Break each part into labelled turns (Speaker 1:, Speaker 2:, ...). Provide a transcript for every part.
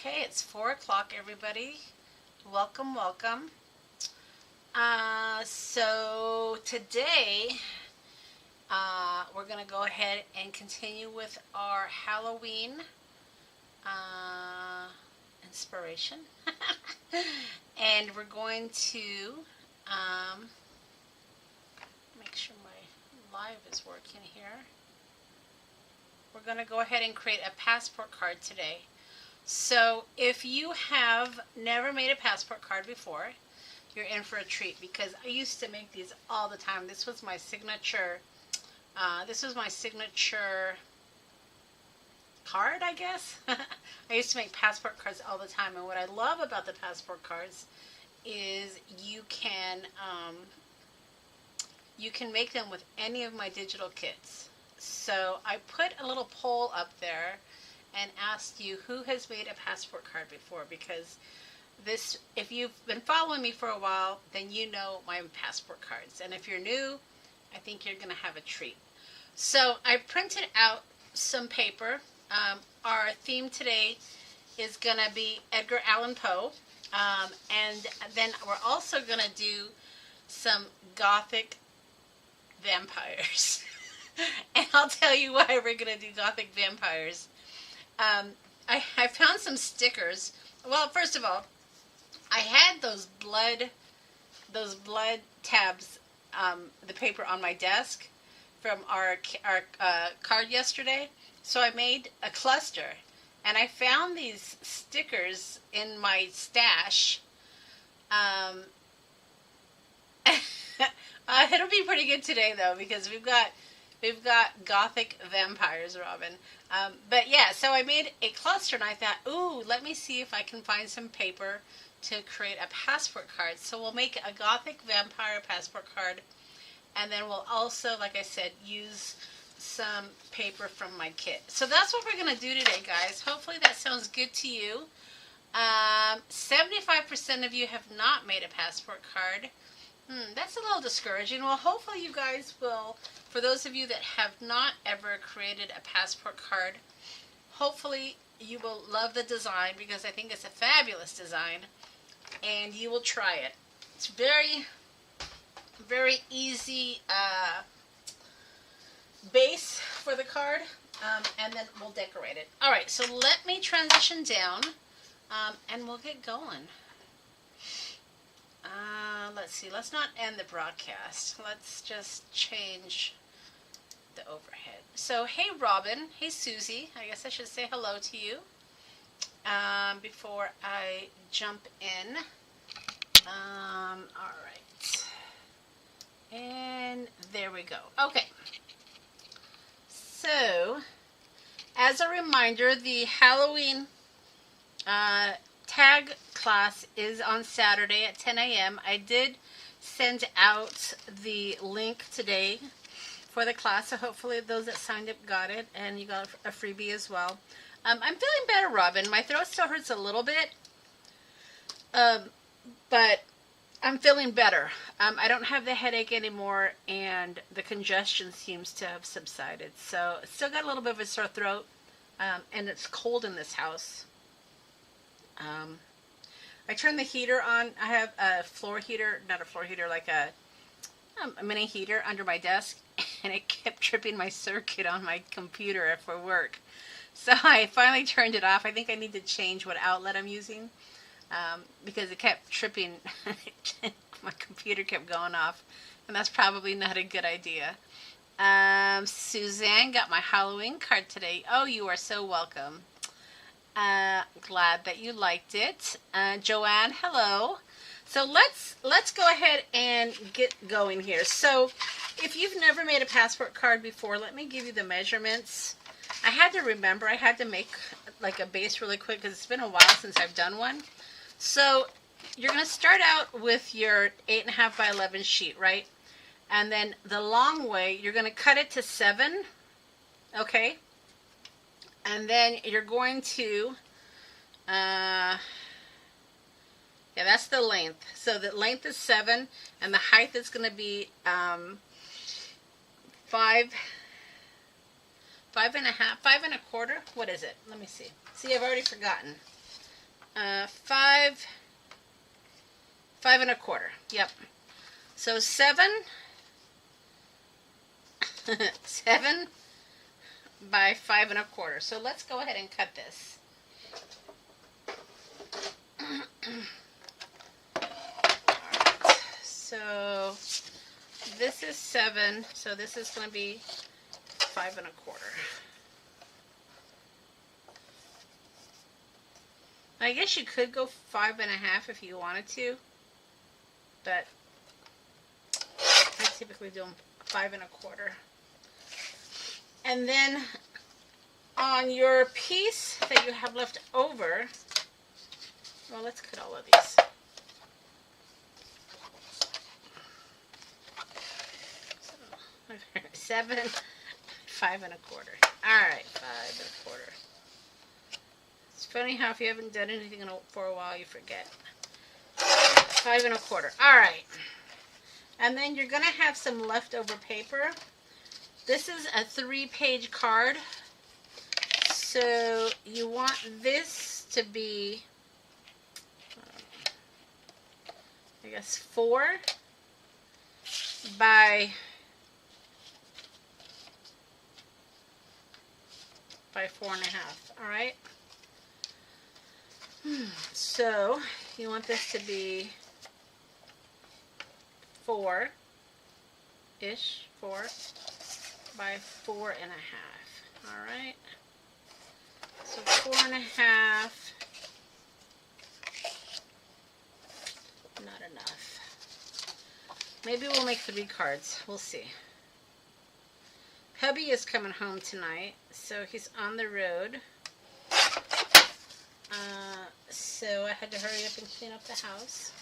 Speaker 1: Okay, it's 4 o'clock, everybody. Welcome, welcome. So today, we're going to go ahead and continue with our Halloween inspiration. And we're going to make sure my live is working here. We're going to go ahead and create a passport card today. So if you have never made a passport card before, you're in for a treat, because I used to make these all the time. This was my signature. Card, I guess. I used to make passport cards all the time, and what I love about the passport cards is you can make them with any of my digital kits. So I put a little poll up there and asked you who has made a passport card before, because this, if you've been following me for a while, then you know my passport cards, and if you're new, I think you're going to have a treat. So I printed out some paper. Our theme today is going to be Edgar Allan Poe, and then we're also going to do some Gothic vampires. And I'll tell you why we're going to do Gothic vampires. I found some stickers. Well, first of all, I had those blood tabs, the paper on my desk from our card yesterday. So I made a cluster, and I found these stickers in my stash. It'll be pretty good today, though, because we've got Gothic vampires, Robin. But yeah, so I made a cluster, and I thought, ooh, let me see if I can find some paper to create a passport card. So we'll make a Gothic vampire passport card, and then we'll also, like I said, use some paper from my kit. So that's what we're going to do today, guys. Hopefully that sounds good to you. 75% of you have not made a passport card. That's a little discouraging. Well, hopefully you guys will, for those of you that have not ever created a passport card, hopefully you will love the design, because I think it's a fabulous design, and you will try it. It's very, very easy base for the card, and then we'll decorate it. All right, so let me transition down, and we'll get going. Let's see. Let's not end the broadcast. Let's just change the overhead. So, hey, Robin. Hey, Susie. I guess I should say hello to you before I jump in. All right. And there we go. Okay. So, as a reminder, the Halloween tag class is on Saturday at 10 a.m. I did send out the link today for the class, so hopefully those that signed up got it, and you got a freebie as well. I'm feeling better, Robin. My throat still hurts a little bit, but I'm feeling better. I don't have the headache anymore, and the congestion seems to have subsided. So still got a little bit of a sore throat, and it's cold in this house. I turned the heater on. I have a floor heater, not a floor heater, like a mini heater under my desk, and it kept tripping my circuit on my computer for work. So I finally turned it off. I think I need to change what outlet I'm using, because it kept tripping. My computer kept going off, and that's probably not a good idea. Suzanne got my Halloween card today. Oh, you are so welcome. Glad that you liked it. Joanne, hello. So let's go ahead and get going here. So if you've never made a passport card before, let me give you the measurements. I had to remember. I had to make like a base really quick, because it's been a while since I've done one. So you're going to start out with your 8.5 by 11 sheet, right? And then the long way, you're going to cut it to 7, okay? And then you're going to, yeah, that's the length. So the length is 7, and the height is going to be 5 and a quarter. What is it? Let me see. See, I've already forgotten. 5 1/4. Yep. So 7 7 by 5 1/4. So let's go ahead and cut this. Alright, so this is 7, so this is going to be 5 1/4. I guess you could go 5 1/2 if you wanted to, but I typically do them 5 1/4. And then on your piece that you have left over, well, let's cut all of these. So, 7, 5 1/4. All right, 5 1/4. It's funny how if you haven't done anything for a while, you forget. 5 1/4. All right. And then you're going to have some leftover paper. This is a 3-page card. So you want this to be, I guess, 4 by 4 1/2. All right. So you want this to be 4-ish, 4 by 4 1/2. All right. So 4 1/2. Not enough. Maybe we'll make 3 cards. We'll see. Hubby is coming home tonight, so he's on the road. So I had to hurry up and clean up the house.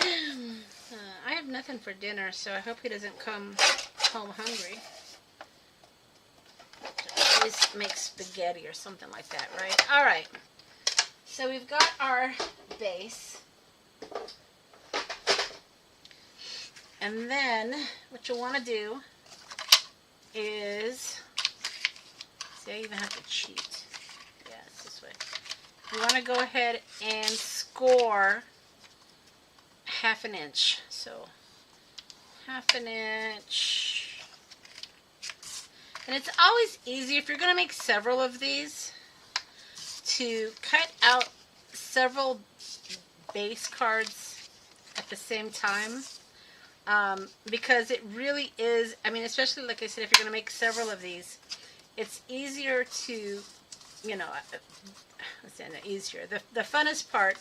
Speaker 1: I have nothing for dinner, so I hope he doesn't come home hungry. Always make spaghetti or something like that, right? All right. So we've got our base. And then what you want to do is, see, I even have to cheat. Yeah, it's this way. You want to go ahead and score 1/2 inch. So 1/2 inch. And it's always easy if you're going to make several of these to cut out several base cards at the same time. Because it really is, I mean, especially like I said, if you're going to make several of these, it's easier to, you know, let's say not easier. The funnest part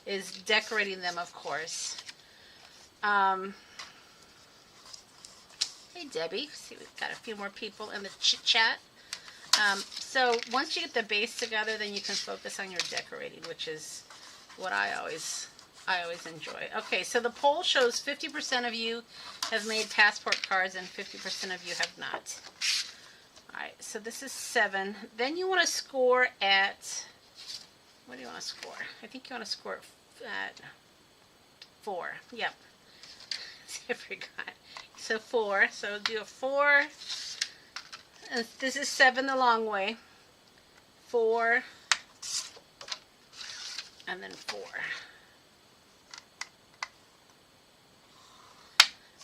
Speaker 1: is decorating them, of course. Hey, Debbie. See, we've got a few more people in the chit-chat. So once you get the base together, then you can focus on your decorating, which is what I always enjoy. Okay, so the poll shows 50% of you have made passport cards and 50% of you have not. Alright, so this is 7. Then you want to score at, what do you want to score? I think you want to score at 4. Yep. I forgot. So 4. So do a 4. And this is 7 the long way. 4. And then 4.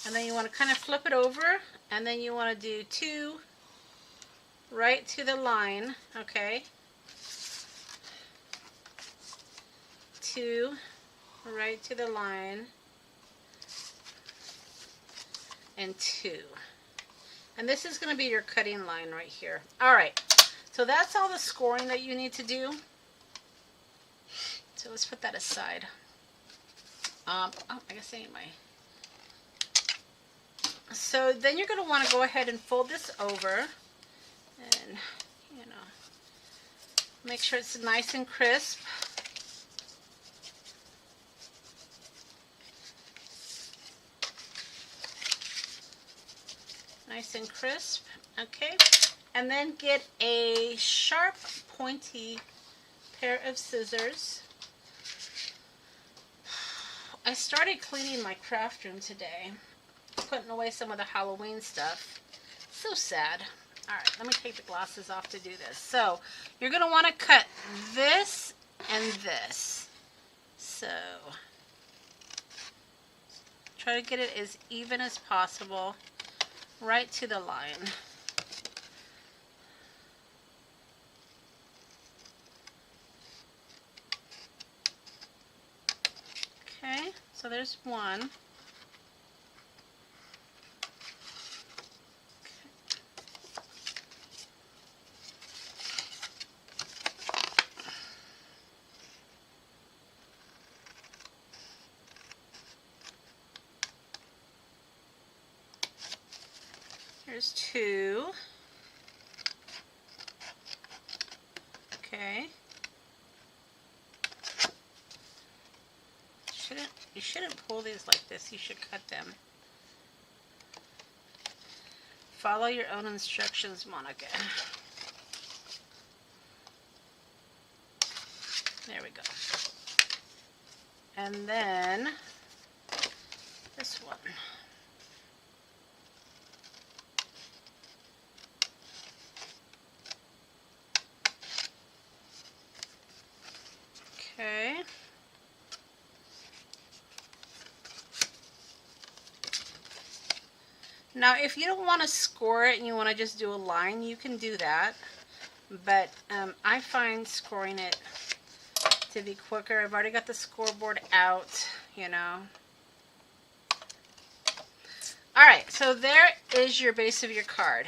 Speaker 1: And then you want to kind of flip it over, and then you want to do 2 right to the line, okay? 2 right to the line, and 2. And this is going to be your cutting line right here. All right, so that's all the scoring that you need to do. So let's put that aside. Oh, I guess I need my... So then you're going to want to go ahead and fold this over and, you know, make sure it's nice and crisp. Nice and crisp, okay? And then get a sharp, pointy pair of scissors. I started cleaning my craft room today, putting away some of the Halloween stuff. So sad. Alright, let me take the glasses off to do this. So, you're going to want to cut this and this. So try to get it as even as possible, right to the line. Okay, so there's one. Here's two. Okay. You shouldn't pull these like this. You should cut them. Follow your own instructions, Monica. There we go. And then this one. Okay. Now, if you don't want to score it and you want to just do a line, you can do that. But I find scoring it to be quicker. I've already got the scoreboard out, you know. Alright, so there is your base of your card.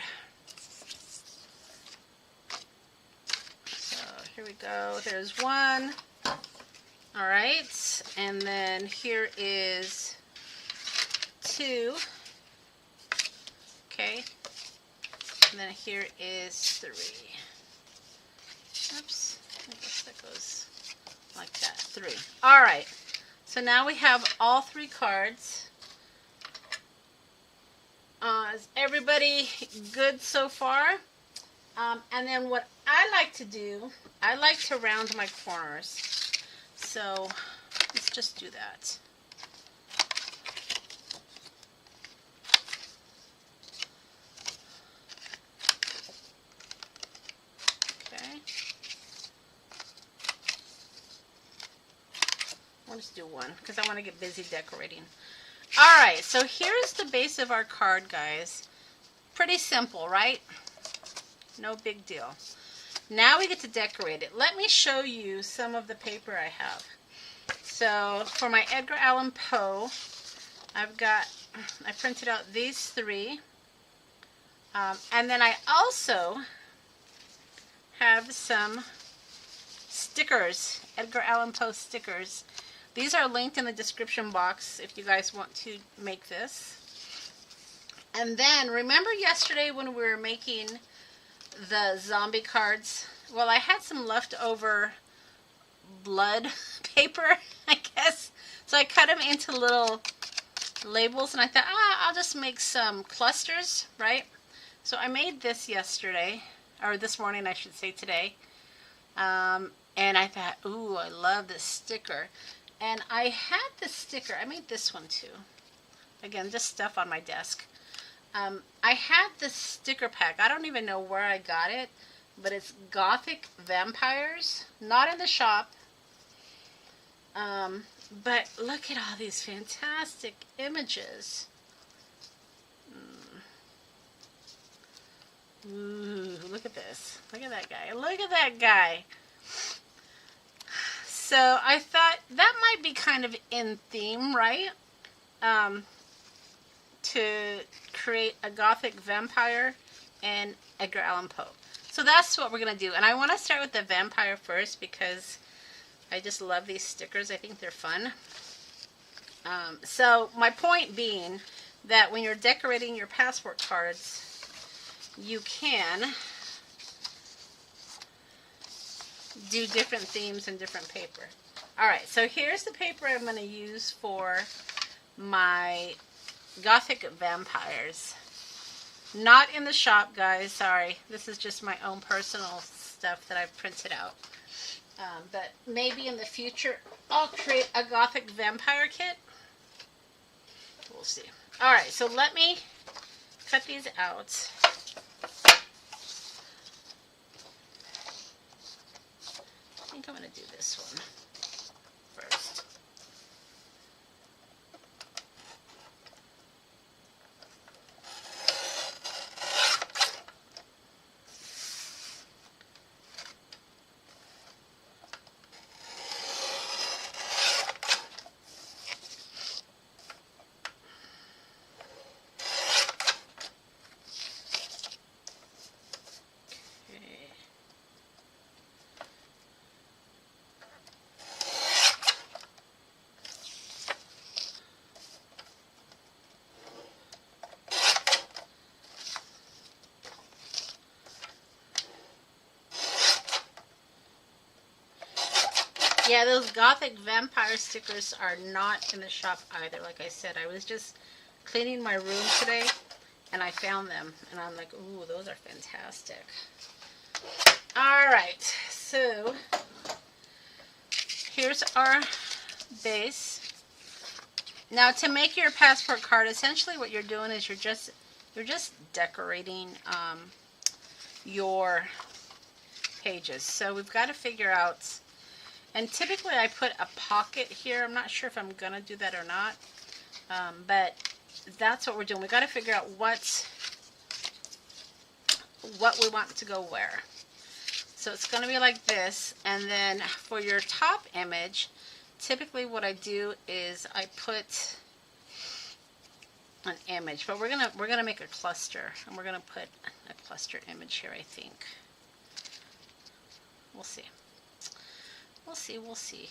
Speaker 1: So here we go. There's one. Alright, and then here is two. Okay, and then here is three. Oops, I guess that goes like that. Three. Alright, so now we have all three cards. Is everybody good so far? And then what I like to do, I like to round my corners. So let's just do that. Okay. I'll just do one because I want to get busy decorating. Alright, so here's the base of our card, guys. Pretty simple, right? No big deal. Now we get to decorate it. Let me show you some of the paper I have. So for my Edgar Allan Poe, I printed out these three. And then I also have some stickers, Edgar Allan Poe stickers. These are linked in the description box if you guys want to make this. And then, remember yesterday when we were making the zombie cards? Well, I had some leftover blood paper, I guess. So I cut them into little labels, and I thought, I'll just make some clusters, right? So I made this yesterday, or this morning, I should say today. And I thought, ooh, I love this sticker. And I had the sticker. I made this one too. Again, just stuff on my desk. I had this sticker pack. I don't even know where I got it, but it's Gothic Vampires. Not in the shop. But look at all these fantastic images. Ooh, look at this. Look at that guy. Look at that guy. So I thought that might be kind of in theme, right? To create a Gothic vampire and Edgar Allan Poe. So that's what we're going to do. And I want to start with the vampire first because I just love these stickers. I think they're fun. So my point being that when you're decorating your passport cards, you can do different themes and different paper. Alright, so here's the paper I'm going to use for my Gothic vampires. Not in the shop, guys, sorry. This is just my own personal stuff that I've printed out. But maybe in the future I'll create a Gothic vampire kit. We'll see. Alright, so let me cut these out. think I'm going to do this one first. Yeah, those gothic vampire stickers are not in the shop either. Like I said, I was just cleaning my room today and I found them. And I'm like, ooh, those are fantastic. Alright, so here's our base. Now to make your passport card, essentially what you're doing is you're just decorating your pages. So we've got to figure out, and typically I put a pocket here. I'm not sure if I'm going to do that or not. But that's what we're doing. We've got to figure out what we want to go where. So it's going to be like this. And then for your top image, typically what I do is I put an image. But we're gonna make a cluster. And we're going to put a cluster image here, I think. We'll see. We'll see.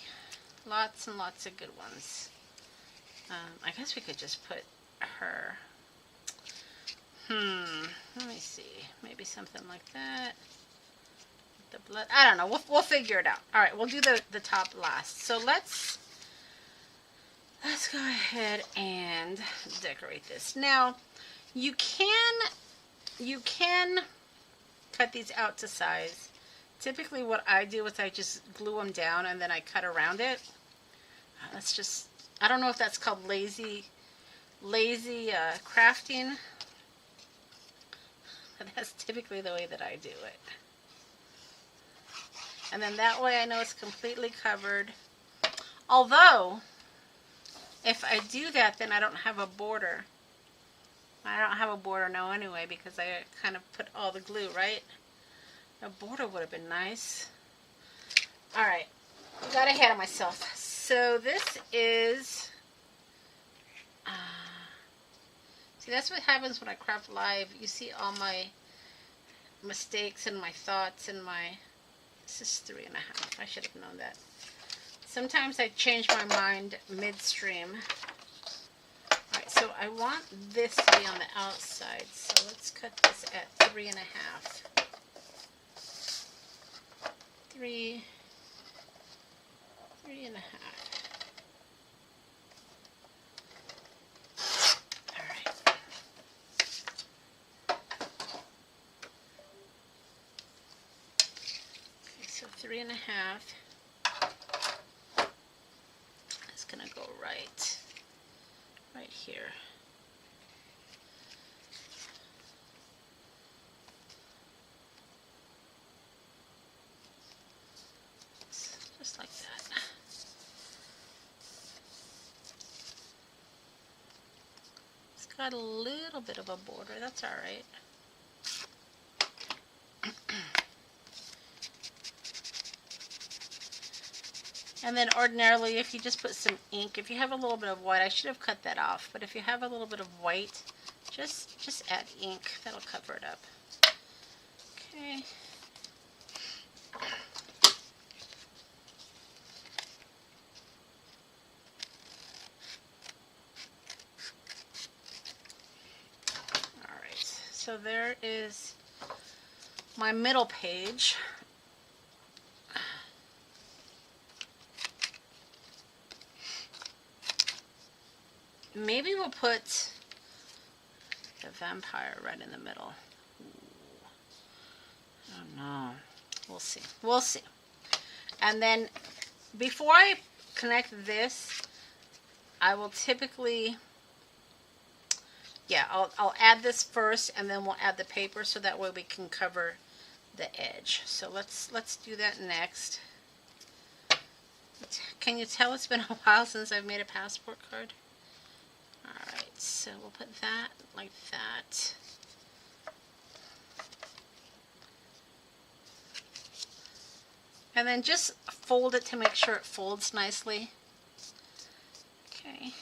Speaker 1: Lots and lots of good ones. I guess we could just put her. Let me see. Maybe something like that. The blood. I don't know. We'll figure it out. All right, we'll do the top last. So let's go ahead and decorate this. Now, you can cut these out to size. Typically what I do is I just glue them down and then I cut around it. That's just, I don't know if that's called lazy crafting. But that's typically the way that I do it. And then that way I know it's completely covered. Although, if I do that, then I don't have a border. I don't have a border now anyway because I kind of put all the glue, right? A border would have been nice. Alright, got ahead of myself. So this is, see, that's what happens when I craft live. You see all my mistakes and my thoughts and my, this is 3.5. I should have known that. Sometimes I change my mind midstream. Alright, so I want this to be on the outside. So let's cut this at 3.5. 3.5. All right. Okay, so 3.5 is gonna go right here. Just like that. It's got a little bit of a border. That's all right. And then ordinarily, if you just put some ink, if you have a little bit of white, I should have cut that off, but if you have a little bit of white, just add ink. That'll cover it up. Okay. So there is my middle page. Maybe we'll put the vampire right in the middle. Ooh. Oh no. We'll see. We'll see. And then before I connect this, I will typically, yeah, I'll add this first and then we'll add the paper so that way we can cover the edge. So let's do that next. Can you tell it's been a while since I've made a passport card? Alright, so we'll put that like that. And then just fold it to make sure it folds nicely. Okay.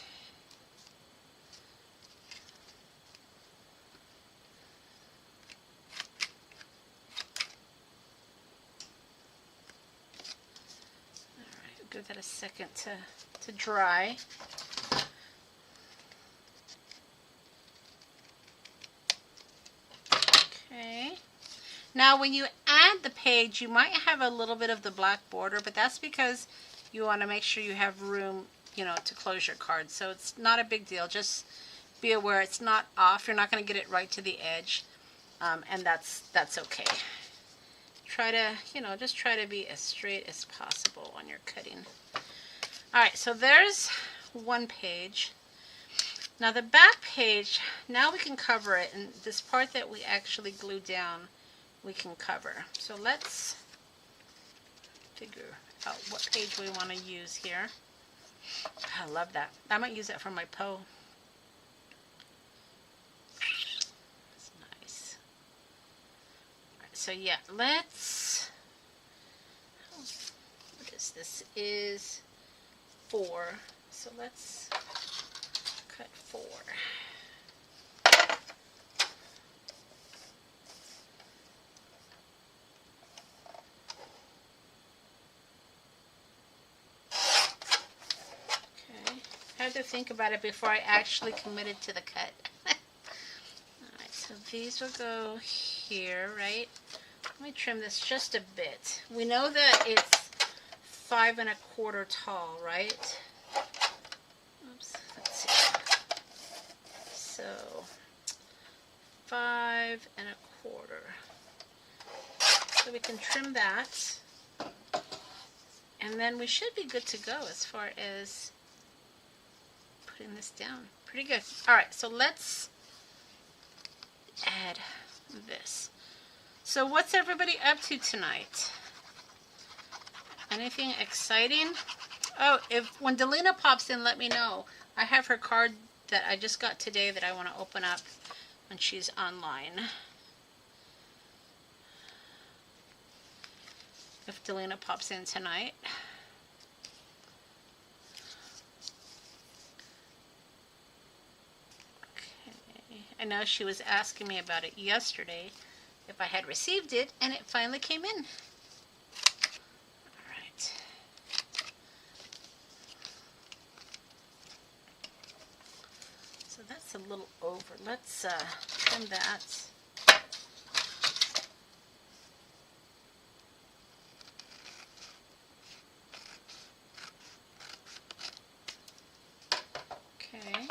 Speaker 1: Alright, give that a second to dry. Okay. Now when you add the page, you might have a little bit of the black border, but that's because you want to make sure you have room, you know, to close your card. So it's not a big deal. Just be aware it's not off. You're not going to get it right to the edge, and that's okay. Try to, you know, just try to be as straight as possible when you're cutting. All right, so there's one page. Now the back page, now we can cover it, and this part that we actually glue down, we can cover. So let's figure out what page we want to use here. I love that. I might use that for my Poe. That's nice. All right, so yeah, let's, what is this? Is 4. So let's cut 4. Okay, I had to think about it before I actually committed to the cut. Alright, so these will go here, right? Let me trim this just a bit. We know that it's 5 1/4 tall, right? Oops, let's see. So 5 1/4. So we can trim that, and then we should be good to go as far as putting this down. Pretty good. All right, so let's add this. So what's everybody up to tonight? Anything exciting? Oh, when Delina pops in, let me know. I have her card that I just got today that I want to open up when she's online. If Delina pops in tonight. Okay. I know she was asking me about it yesterday, if I had received it, and it finally came in. All right. So that's a little over. Let's trim that. Okay.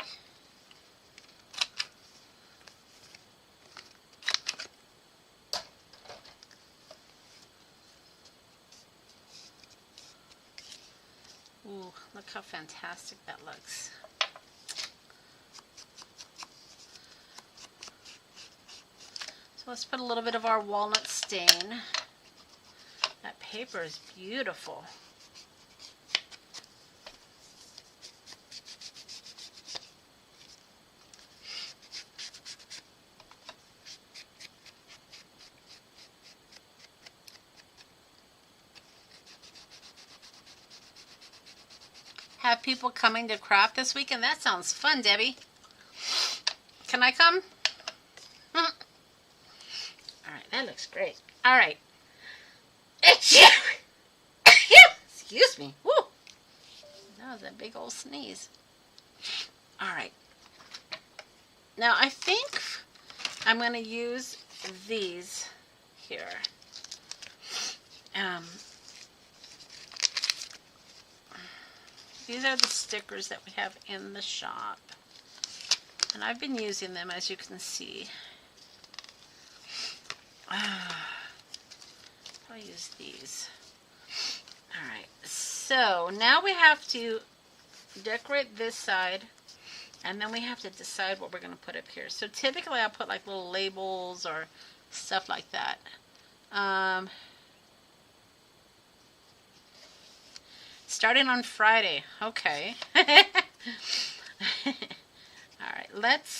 Speaker 1: Ooh, look how fantastic that looks. So let's put a little bit of our walnut stain. That paper is beautiful. Have people coming to craft this weekend? That sounds fun, Debbie. Can I come? All right, that looks great. All right. Excuse me. Woo! That was a big old sneeze. All right. Now I think I'm going to use these here. These are the stickers that we have in the shop, and I've been using them, as you can see. I'll use these. Alright, so now we have to decorate this side, and then we have to decide what we're going to put up here. So typically I'll put like little labels or stuff like that. Starting on Friday. Okay. All right, let's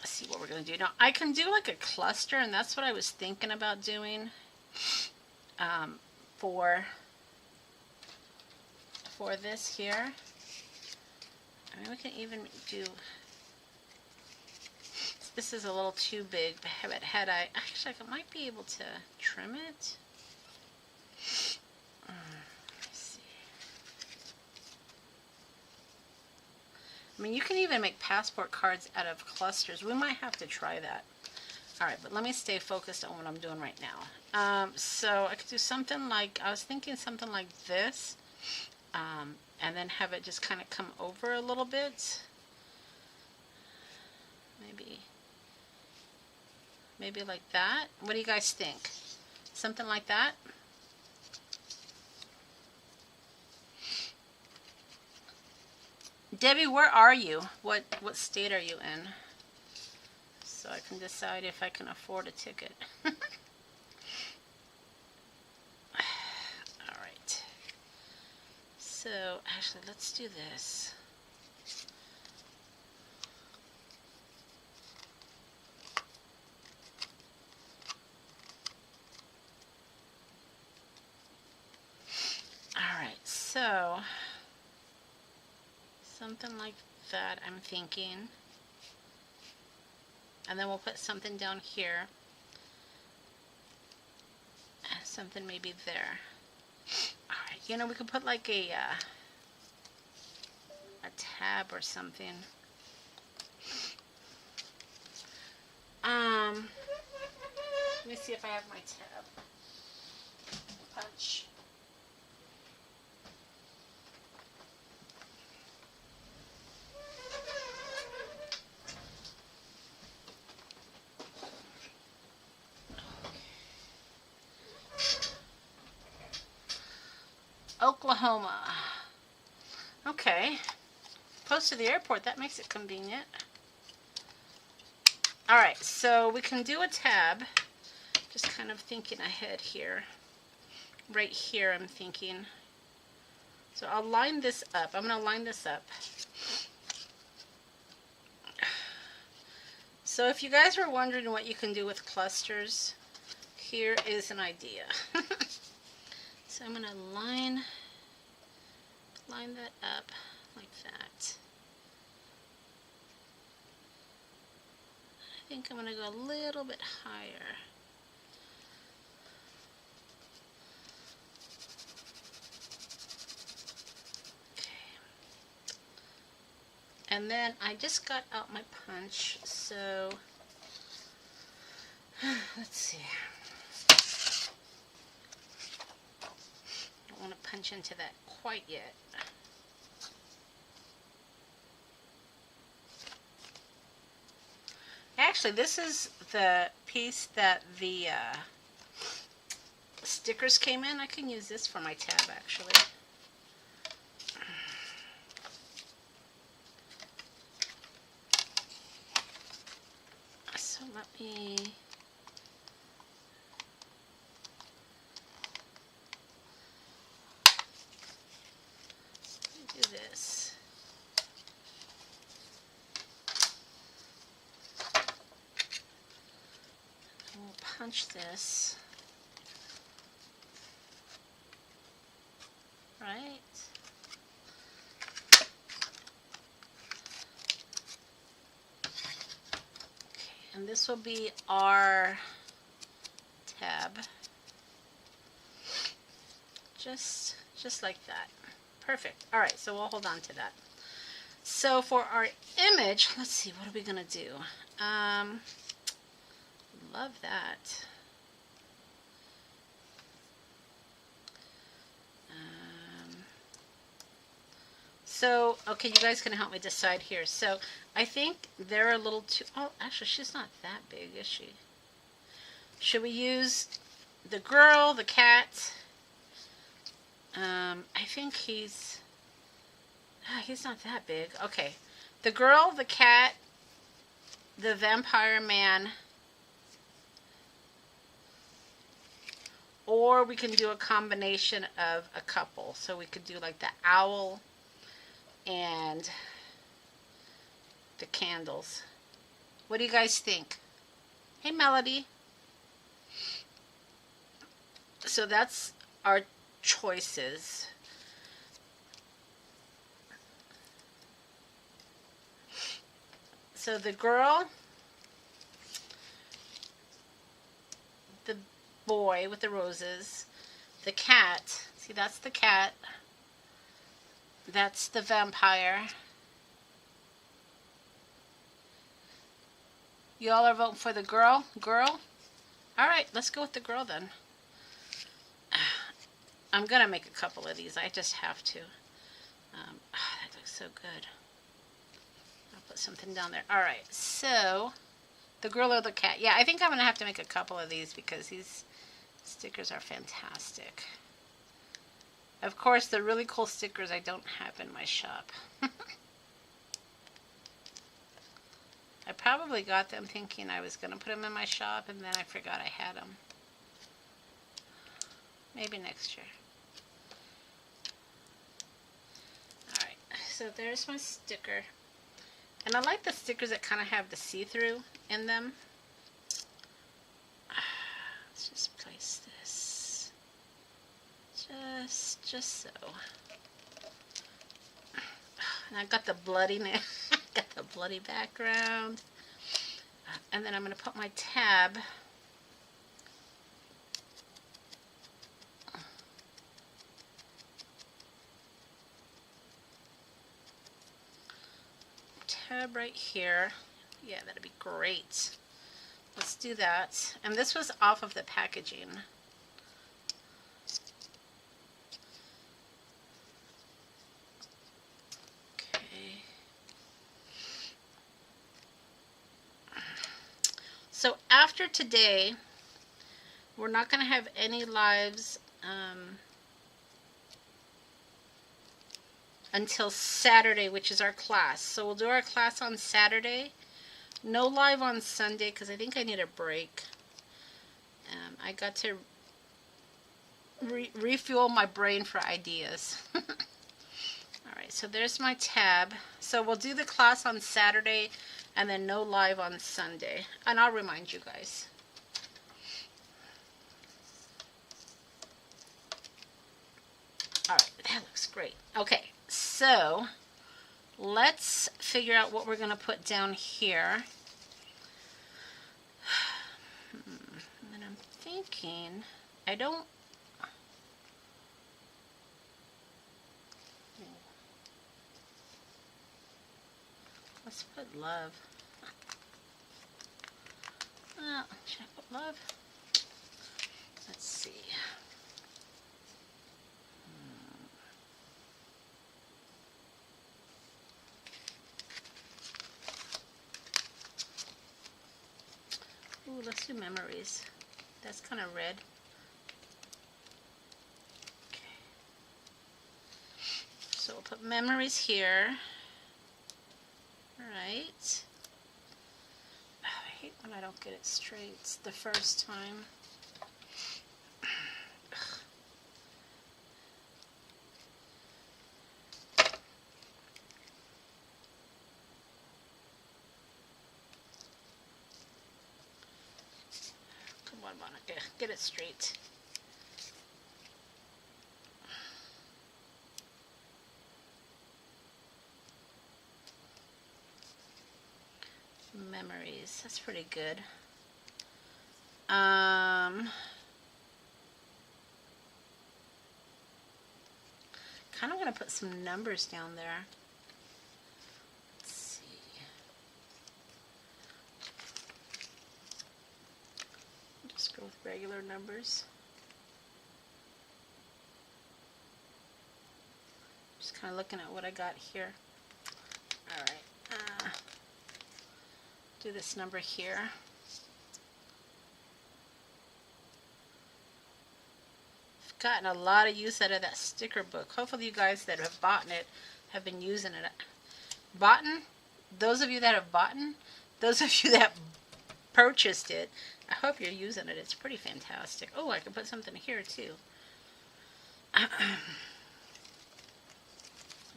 Speaker 1: see what we're going to do. Now, I can do like a cluster, and that's what I was thinking about doing for this here. I mean, we can even do... This is a little too big, but had I... Actually, I might be able to trim it. Let's see. I mean, you can even make passport cards out of clusters. We might have to try that. All right, but let me stay focused on what I'm doing right now. So I could do something like... I was thinking something like this. And then have it just kind of come over a little bit. Maybe like that. What do you guys think? Something like that? Debbie, where are you? What state are you in? So I can decide if I can afford a ticket. All right. So actually, let's do this. So, something like that, I'm thinking. And then we'll put something down here. And something maybe there. Alright, you know, we could put like a tab or something. Let me see if I have my tab. Punch. Oklahoma. Okay. Close to the airport. That makes it convenient. Alright, so we can do a tab. Just kind of thinking ahead here. Right here I'm thinking. So I'll line this up. I'm going to line this up. So if you guys were wondering what you can do with clusters, here is an idea. So I'm going to line that up like that. I think I'm going to go a little bit higher. Okay. And then I just got out my punch, so let's see. I don't want to punch into that quite yet. Actually, this is the piece that the stickers came in. I can use this for my tab, actually. So let me... do this. And we'll punch this. Right? Okay, and this will be our tab. Just like that. Perfect. All right, so we'll hold on to that. So for our image, let's see, what are we going to do? Love that. So, okay, you guys can help me decide here. So, I think they're a little too... Oh, actually, she's not that big, is she? Should we use the girl, the cat? I think he's not that big. Okay. The girl, the cat, the vampire man, Or we can do a combination of a couple. So we could do like the owl and the candles. What do you guys think? Hey, Melody. So that's our choices. So the girl, the boy with the roses, the cat, see, that's the cat, that's the vampire. You all are voting for the girl? Girl? Alright, let's go with the girl then. I'm going to make a couple of these. I just have to. That looks so good. I'll put something down there. Alright, so the girl or the cat. Yeah, I think I'm going to have to make a couple of these because these stickers are fantastic. Of course, the really cool stickers I don't have in my shop. I probably got them thinking I was going to put them in my shop, and then I forgot I had them. Maybe next year. Alright, so there's my sticker. And I like the stickers that kind of have the see-through in them. Let's just place this. Just so. And I got the bloodiness. Got the bloody background. And then I'm going to put my tab right here. Yeah, that'd be great. Let's do that. And this was off of the packaging. Okay. So after today, we're not going to have any lives until Saturday, which is our class. So we'll do our class on Saturday. No live on Sunday because I think I need a break. I got to refuel my brain for ideas. Alright, so there's my tab. So we'll do the class on Saturday and then no live on Sunday. And I'll remind you guys. Alright, that looks great. Okay, so let's figure out what we're going to put down here. And I'm thinking, let's put love. Should I put love? Let's see. Ooh, let's do memories. That's kind of red. Okay. So we'll put memories here. Alright. I hate when I don't get it straight the first time. Monica, get it straight. Memories, that's pretty good. Kind of want to put some numbers down there. Let's see. Just go with regular numbers. Just kind of looking at what I got here. Alright. Do this number here. I've gotten a lot of use out of that sticker book. Hopefully you guys that have bought it have been using it. Those of you that have bought, those of you that purchased it, I hope you're using it. It's pretty fantastic. Oh, I can put something here too. Let's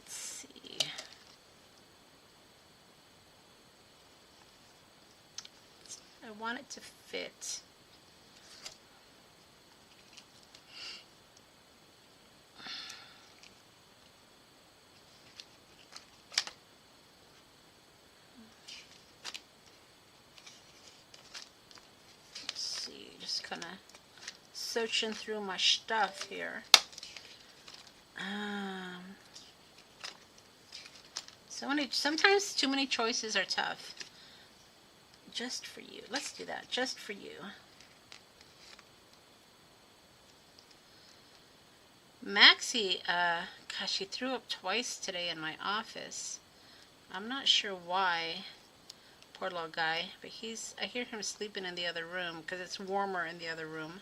Speaker 1: see. I want it to fit. Let's see, just kind of searching through my stuff here. Sometimes too many choices are tough. Just for you. Let's do that. Just for you. Maxie, gosh, he threw up twice today in my office. I'm not sure why. Poor little guy. But I hear him sleeping in the other room because it's warmer in the other room.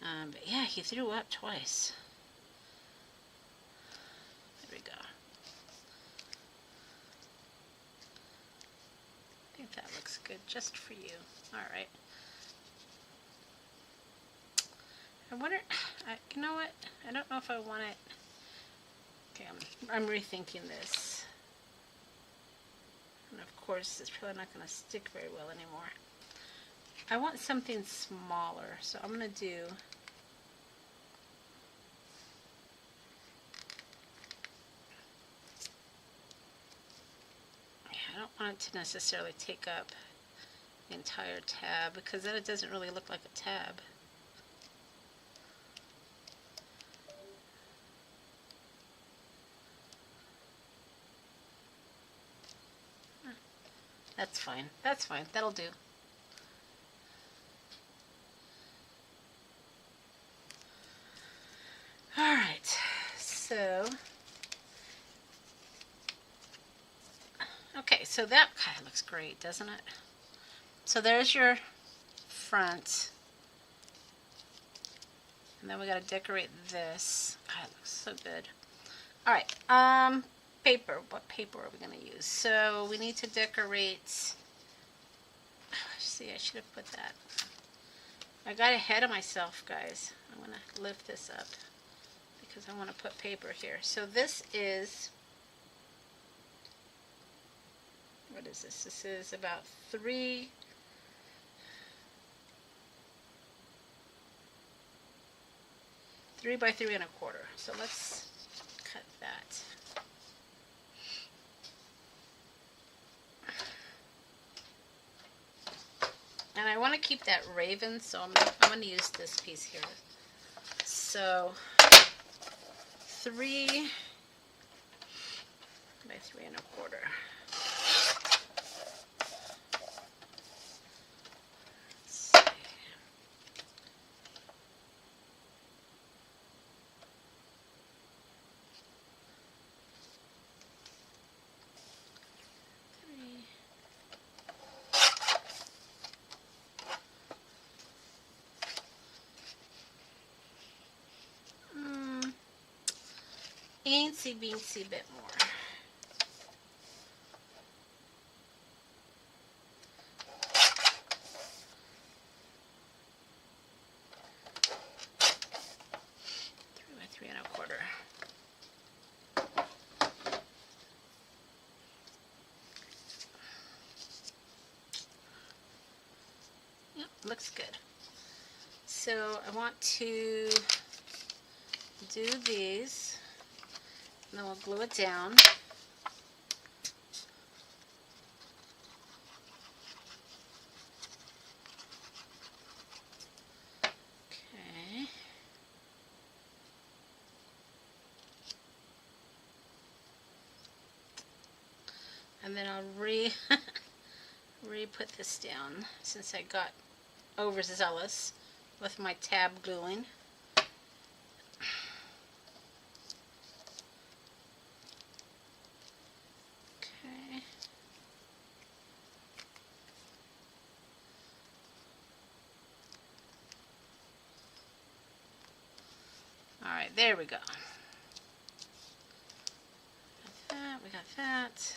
Speaker 1: But yeah, he threw up twice. There we go. I think that looks good just for you. Alright. I wonder, you know what? I don't know if I want it. Okay, I'm rethinking this. And of course, it's probably not going to stick very well anymore. I want something smaller, so I'm going to do... I don't want it to necessarily take up the entire tab, because then it doesn't really look like a tab. That's fine. That's fine. That'll do. Alright, so... Okay, so that kind of looks great, doesn't it? So there's your front. And then we got to decorate this. God, it looks so good. Alright, paper. What paper are we going to use? So we need to decorate... See, I should have put that. I got ahead of myself, guys. I'm going to lift this up because I want to put paper here. So this is... What is this? This is about 3 by 3 1/4. So let's cut that. And I want to keep that raven, so I'm going to use this piece here. So 3 by 3 1/4. Eensy beensy bit more. Three by 3 1/4. Yep, looks good. So I want to do these. And then we'll glue it down. Okay. And then I'll re-put this down since I got overzealous with my tab gluing. Alright, there we go. Got that, we got that.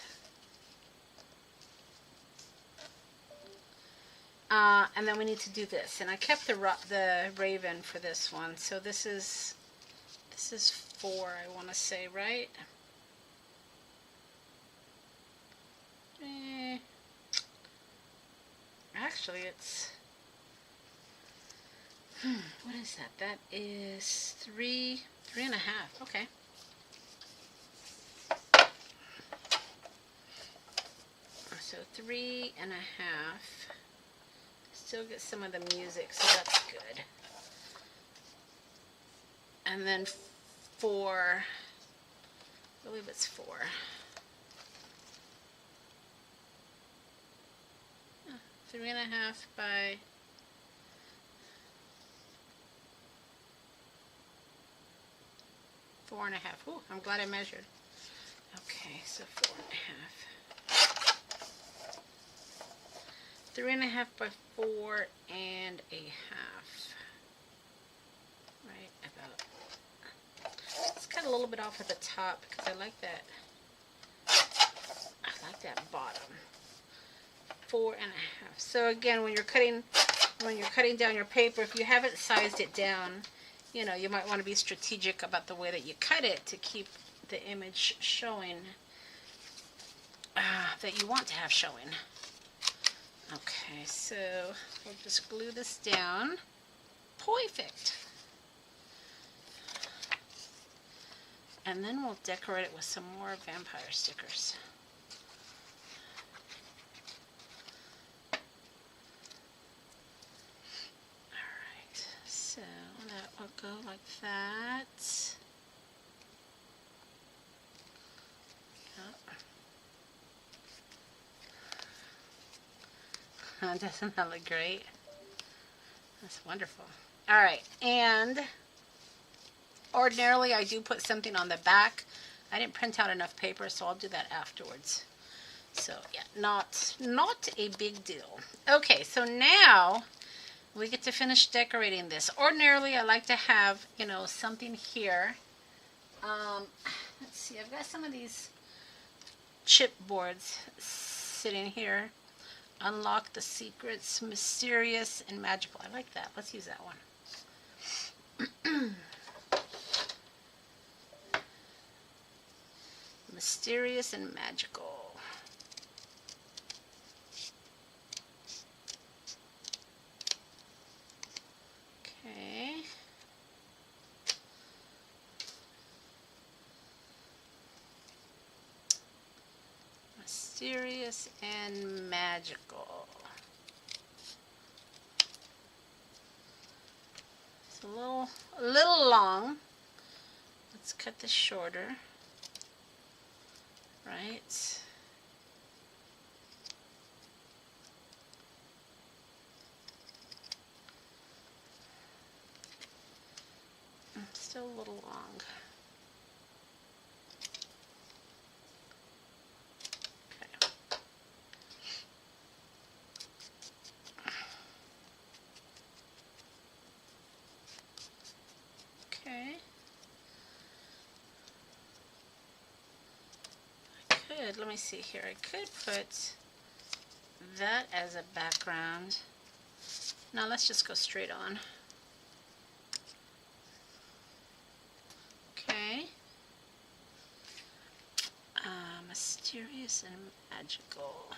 Speaker 1: And then we need to do this. And I kept the raven for this one. So this is 4, I want to say, right? Actually, it's... what is that? That is 3.5. Okay. So 3.5. Still get some of the music, so that's good. And then 4. I believe it's 4. 3.5 by 4.5. Ooh, I'm glad I measured. Okay, so 4.5. 3.5 by 4.5. Right about. Let's cut a little bit off at the top because I like that. I like that bottom. 4.5. So again, when you're cutting down your paper, if you haven't sized it down, you know, you might want to be strategic about the way that you cut it to keep the image showing that you want to have showing. Okay, so we'll just glue this down. Perfect. And then we'll decorate it with some more vampire stickers. Alright, so that will go like that. Yep. Doesn't that look great? That's wonderful. Alright, and ordinarily I do put something on the back. I didn't print out enough paper, so I'll do that afterwards. So yeah, not a big deal. Okay, so now we get to finish decorating this. Ordinarily I like to have, you know, something here. Let's see, I've got some of these chipboards sitting here. Unlock the secrets, mysterious and magical. I like that. Let's use that one. Mysterious and magical. Okay. Mysterious and magical. It's a little long. Let's cut this shorter. Right. Still a little long. Okay. Okay. Let me see here. I could put that as a background. Now let's just go straight on. Okay. Mysterious and magical.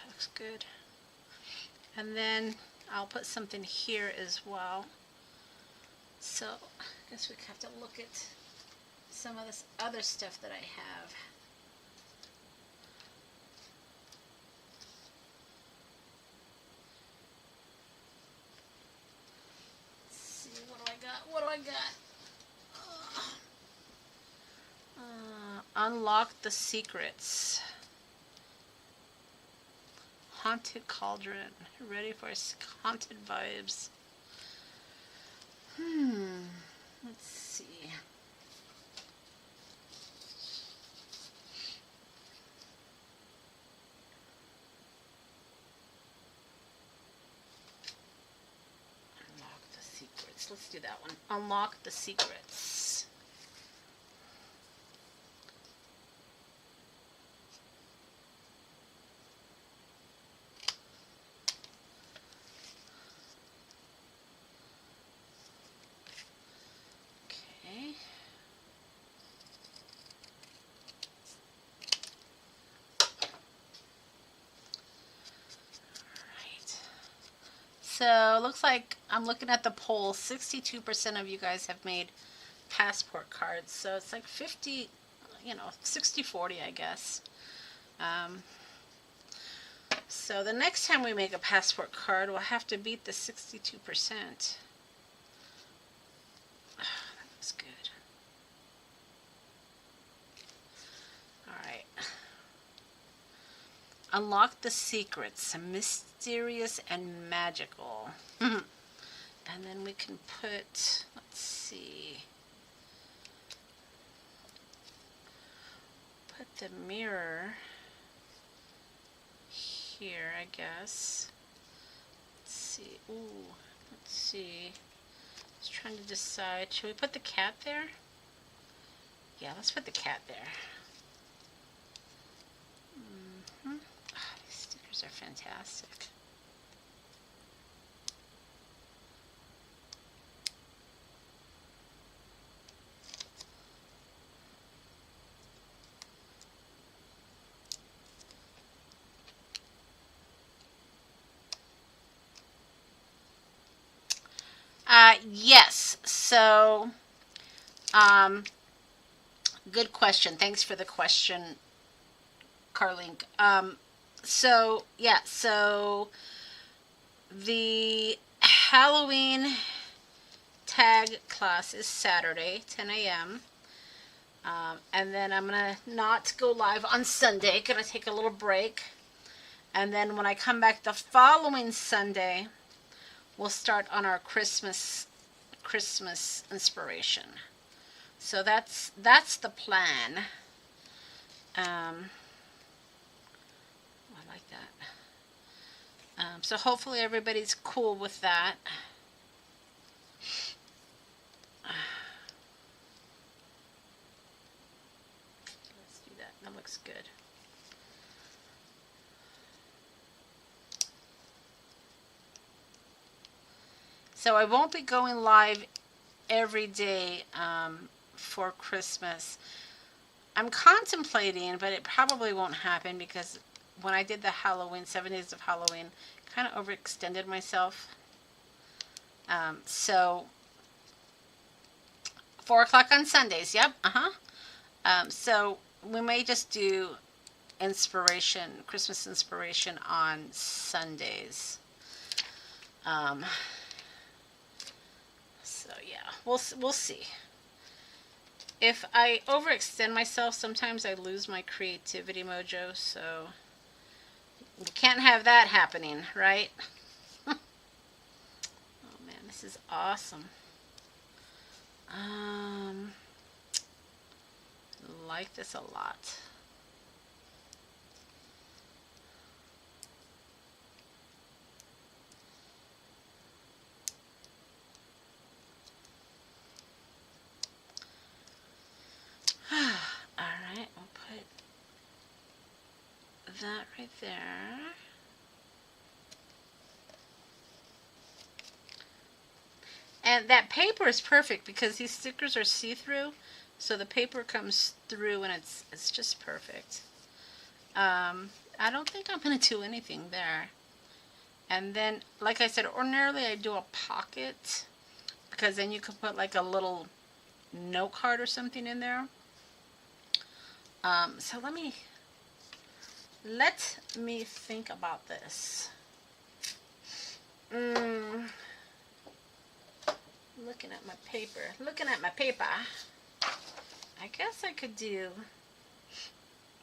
Speaker 1: Looks good. And then I'll put something here as well. So I guess we have to look at some of this other stuff that I have. Let's see, what do I got? What do I got? Unlock the secrets. Haunted cauldron. Ready for haunted vibes. Let's see. Unlock the secrets. Let's do that one. Unlock the secrets. So looks like I'm looking at the poll. 62% of you guys have made passport cards. So it's like 50, 60-40, I guess. So the next time we make a passport card, we'll have to beat the 62%. Oh, that looks good. Alright. Unlock the secrets. Mysterious and magical. And then we can put, let's see. Put the mirror here, I guess. Let's see. Ooh, let's see. I was trying to decide. Should we put the cat there? Yeah, let's put the cat there. Oh, these stickers are fantastic. Yes. So, good question. Thanks for the question, Carlink. So the Halloween tag class is Saturday, 10 a.m. And then I'm going to not go live on Sunday. Going to take a little break. And then when I come back the following Sunday, we'll start on our Christmas inspiration. So that's the plan. I like that. So hopefully everybody's cool with that. Let's do that. That looks good. So I won't be going live every day for Christmas. I'm contemplating, but it probably won't happen because when I did the Halloween, 7 days of Halloween, kind of overextended myself. So 4 o'clock on Sundays. Yep. So we may just do inspiration, Christmas inspiration on Sundays. So yeah, we'll see. If I overextend myself, sometimes I lose my creativity mojo, so we can't have that happening, right? Oh man, this is awesome. Like this a lot. Alright, we'll put that right there. And that paper is perfect because these stickers are see-through, so the paper comes through and it's just perfect. I don't think I'm going to do anything there. And then, like I said, ordinarily I do a pocket because then you can put like a little note card or something in there. So let me think about this. Looking at my paper. I guess I could do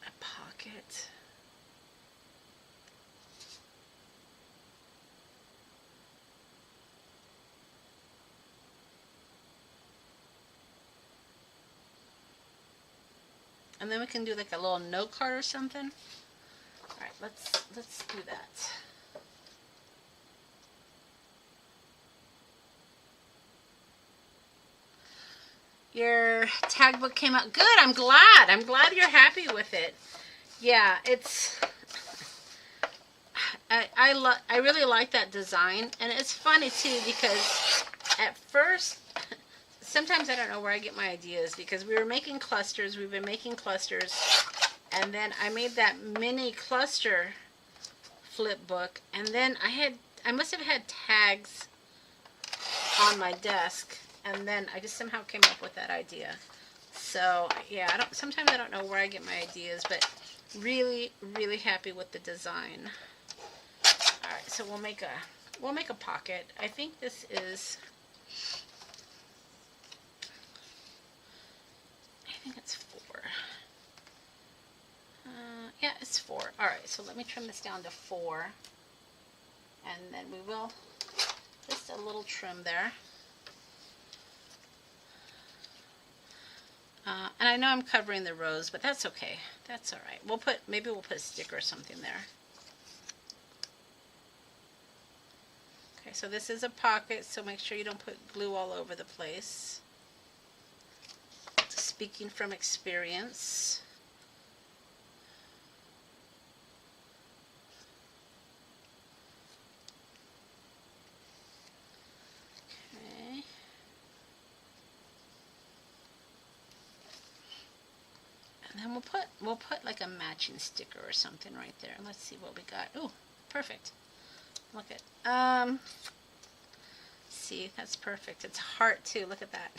Speaker 1: a pocket. And then we can do like a little note card or something. All right, let's do that. Your tag book came out good. I'm glad. I'm glad you're happy with it. Yeah, it's. I really like that design, and it's funny too because at first. Sometimes I don't know where I get my ideas because we were making clusters. We've been making clusters. And then I made that mini cluster flip book. And then I I must have had tags on my desk, and then I just somehow came up with that idea. So yeah, sometimes I don't know where I get my ideas, but really, really happy with the design. All right, so we'll make a pocket. I think this is, I think it's 4. Yeah, it's 4. All right, so let me trim this down to 4, and then we will just a little trim there. And I know I'm covering the rows, but that's okay. That's all right. Maybe we'll put a sticker or something there. Okay, so this is a pocket, so make sure you don't put glue all over the place. Speaking from experience. Okay. And then we'll put like a matching sticker or something right there. Let's see what we got. Ooh, perfect. Look at see, that's perfect. It's a heart too. Look at that.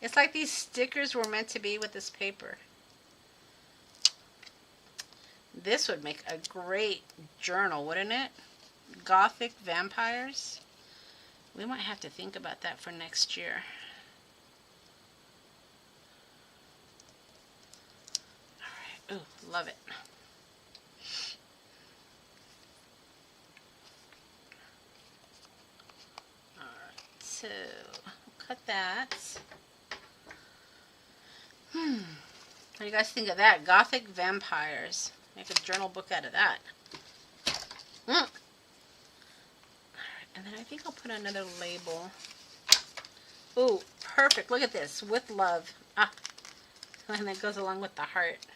Speaker 1: It's like these stickers were meant to be with this paper. This would make a great journal, wouldn't it? Gothic vampires. We might have to think about that for next year. All right. Ooh, love it. All right. So, cut that. What do you guys think of that? Gothic vampires. Make a journal book out of that. Alright, and then I think I'll put another label. Ooh, perfect. Look at this. With love. Ah, and that goes along with the heart.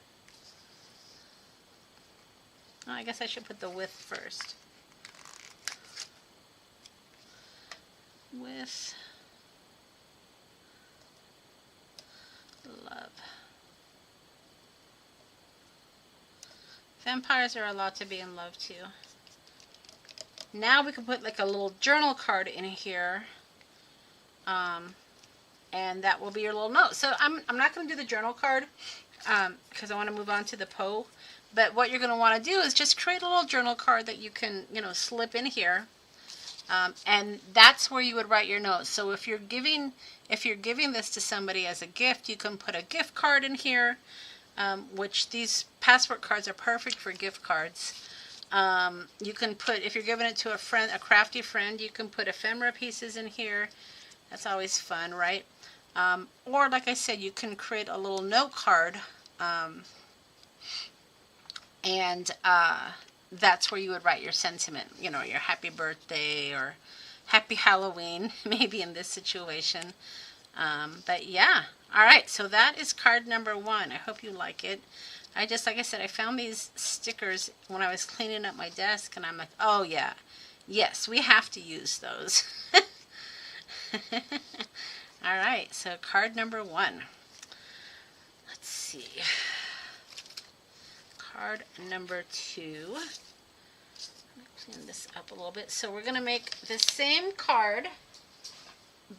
Speaker 1: Oh, I guess I should put the with first. With love. Vampires are allowed to be in love too. Now we can put like a little journal card in here, and that will be your little note. So I'm not going to do the journal card because I want to move on to the Poe. But what you're going to want to do is just create a little journal card that you can, slip in here, and that's where you would write your notes. So if you're giving this to somebody as a gift, you can put a gift card in here. Which these passport cards are perfect for gift cards. You can put, if you're giving it to a friend, a crafty friend, you can put ephemera pieces in here. That's always fun, right? Or like I said, you can create a little note card, and that's where you would write your sentiment. Your happy birthday or happy Halloween, maybe in this situation. But yeah. All right, so that is card number 1. I hope you like it. Like I said, I found these stickers when I was cleaning up my desk, and I'm like, oh yeah, yes, we have to use those. All right, so card number 1. Let's see. Card number 2. Let me clean this up a little bit. So we're going to make the same card,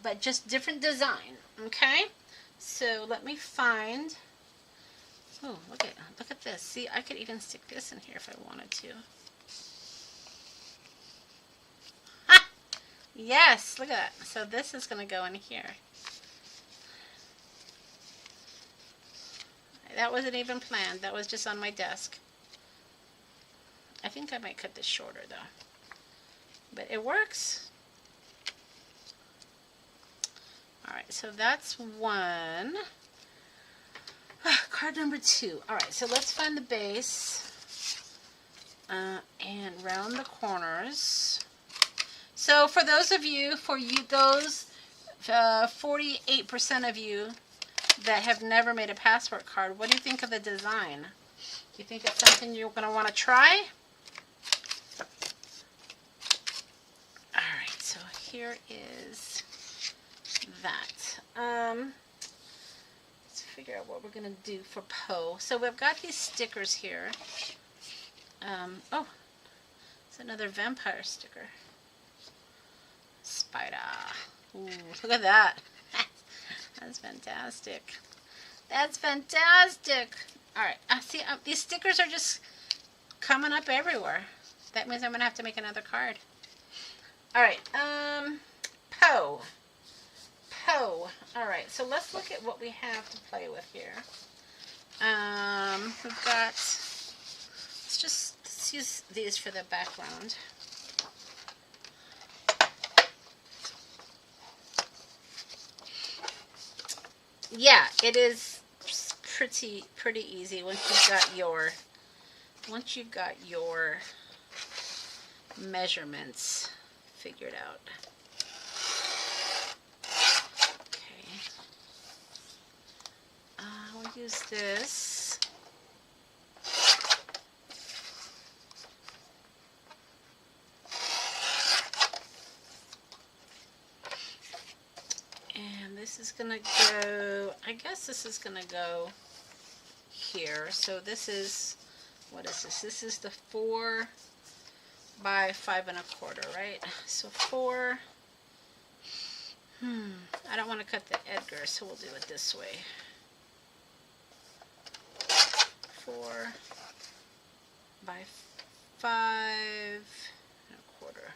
Speaker 1: but just different design, okay? So let me find, oh, look at this. See, I could even stick this in here if I wanted to. Ha! Yes, look at that. So this is going to go in here. That wasn't even planned. That was just on my desk. I think I might cut this shorter though. But it works. Alright, so that's 1. Card number 2. Alright, so let's find the base and round the corners. So for those of you, those 48% of you that have never made a passport card, what do you think of the design? Do you think it's something you're going to want to try? Alright, so here is that. Let's figure out what we're going to do for Poe. So we've got these stickers here. Oh, It's another vampire sticker. Spider. Ooh, look at that. That's fantastic. That's fantastic. Alright, see, these stickers are just coming up everywhere. That means I'm going to have to make another card. Alright, Poe. Poe. Alright, so let's look at what we have to play with here. We've got, let's use these for the background. Yeah, it is pretty easy once you've got your measurements figured out. Okay. We'll use this. And this is gonna go, I guess this is gonna go here. So this is, what is this? This is the 4 by 5 1/4, right? So 4, I don't want to cut the Edgar, so we'll do it this way. 4 by 5 1/4.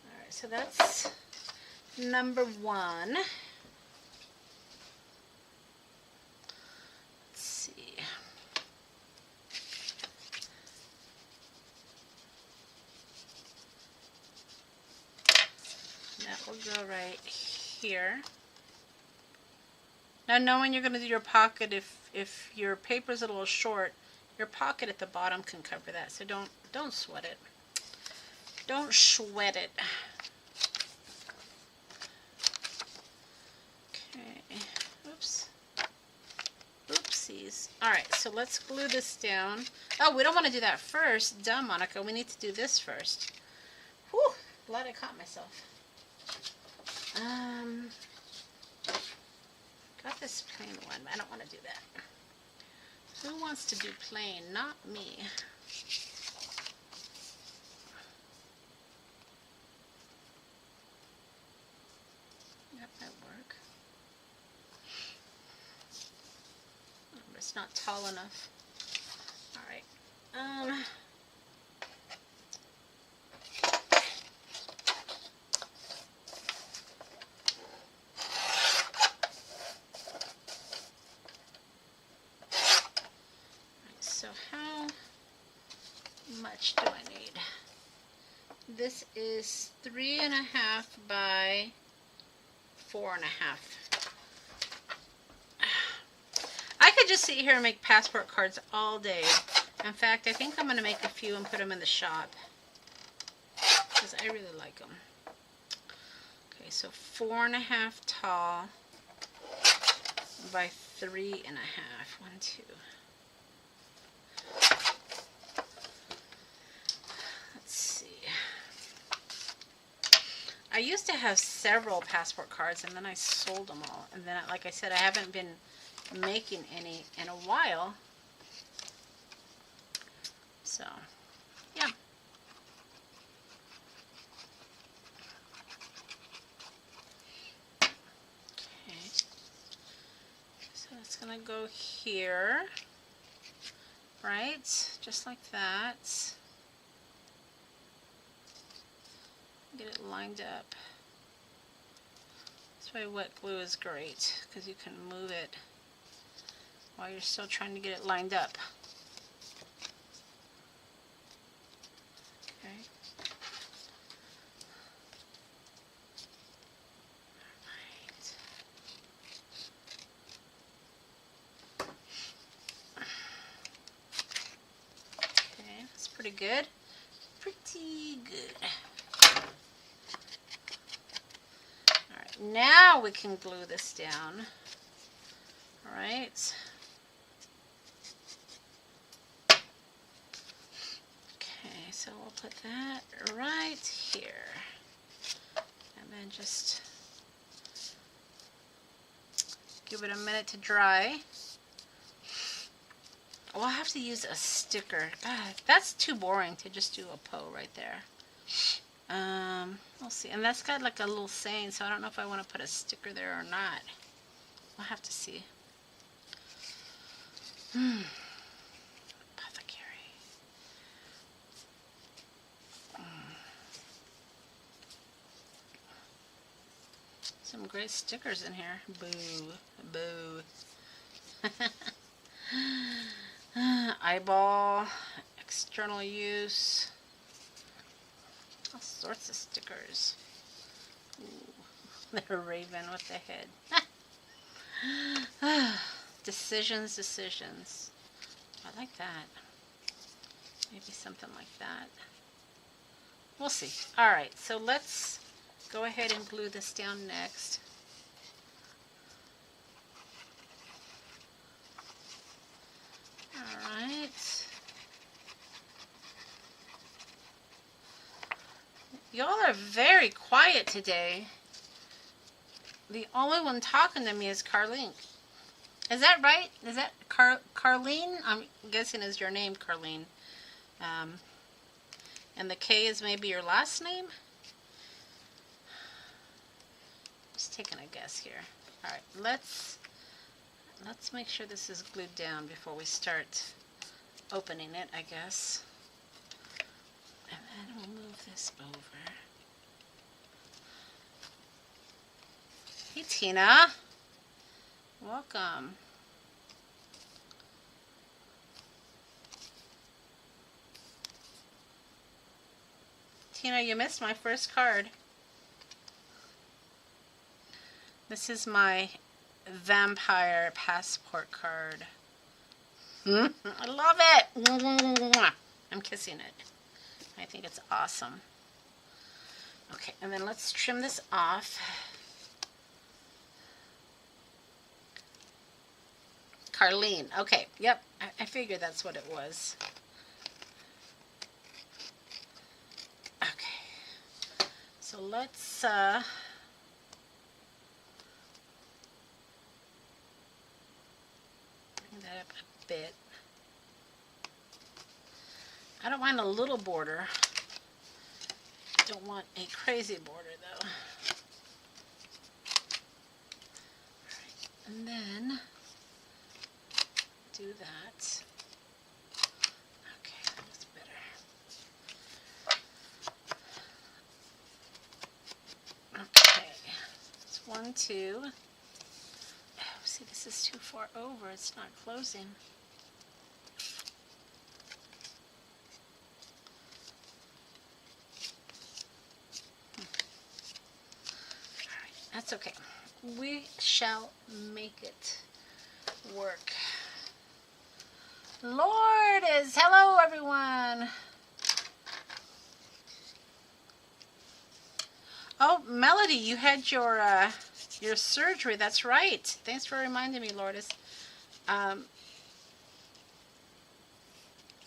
Speaker 1: Alright, so that's number 1. Will go right here. Now, knowing you're going to do your pocket, if your paper's a little short, your pocket at the bottom can cover that. So don't sweat it. Don't sweat it. Okay. Oops. Oopsies. All right. So let's glue this down. Oh, we don't want to do that first. Duh, Monica. We need to do this first. Whew. Glad I caught myself. Got this plain one, but I don't want to do that. Who wants to do plain? Not me. That might work. But it's not tall enough. Alright. So how much do I need? This is 3.5 by 4.5. I could just sit here and make passport cards all day. In fact, I think I'm going to make a few and put them in the shop because I really like them. Okay, so 4.5 tall by 3.5. 1, 2. I used to have several passport cards and then I sold them all. And then, like I said, I haven't been making any in a while. So, yeah. Okay. So it's going to go here. Right? Just like that. Get it lined up. That's why wet glue is great, because you can move it while you're still trying to get it lined up. Okay. Alright. Okay, that's pretty good. Pretty good. Now we can glue this down. All right. Okay, so we'll put that right here. And then just give it a minute to dry. We'll have to use a sticker. God, that's too boring to just do a Poe right there. We'll see. And that's got like a little saying, so I don't know if I want to put a sticker there or not. We'll have to see. Apothecary. Some great stickers in here. Boo. Boo. Eyeball. External use. All sorts of stickers. Ooh. The raven with the head. Decisions, decisions. I like that. Maybe something like that. We'll see. Alright, so let's go ahead and glue this down next. Alright. Y'all are very quiet today. The only one talking to me is Carlene. Is that right? Is that Carlene? I'm guessing is your name, Carlene. And the K is maybe your last name? Just taking a guess here. Alright, let's make sure this is glued down before we start opening it, I guess. And then we'll move this over. Hey, Tina. Welcome. Tina, you missed my first card. This is my vampire passport card. I love it. I'm kissing it. I think it's awesome. Okay, and then let's trim this off. Carlene. Okay, yep. I figured that's what it was. Okay. So let's bring that up a bit. I don't mind a little border. Don't want a crazy border though. Alright, and then do that. Okay, that looks better. Okay, it's 1, 2. Oh, see, this is too far over. It's not closing. Alright, that's okay. We shall make it work. Lourdes, hello everyone. Oh, Melody, you had your surgery. That's right. Thanks for reminding me, Lourdes.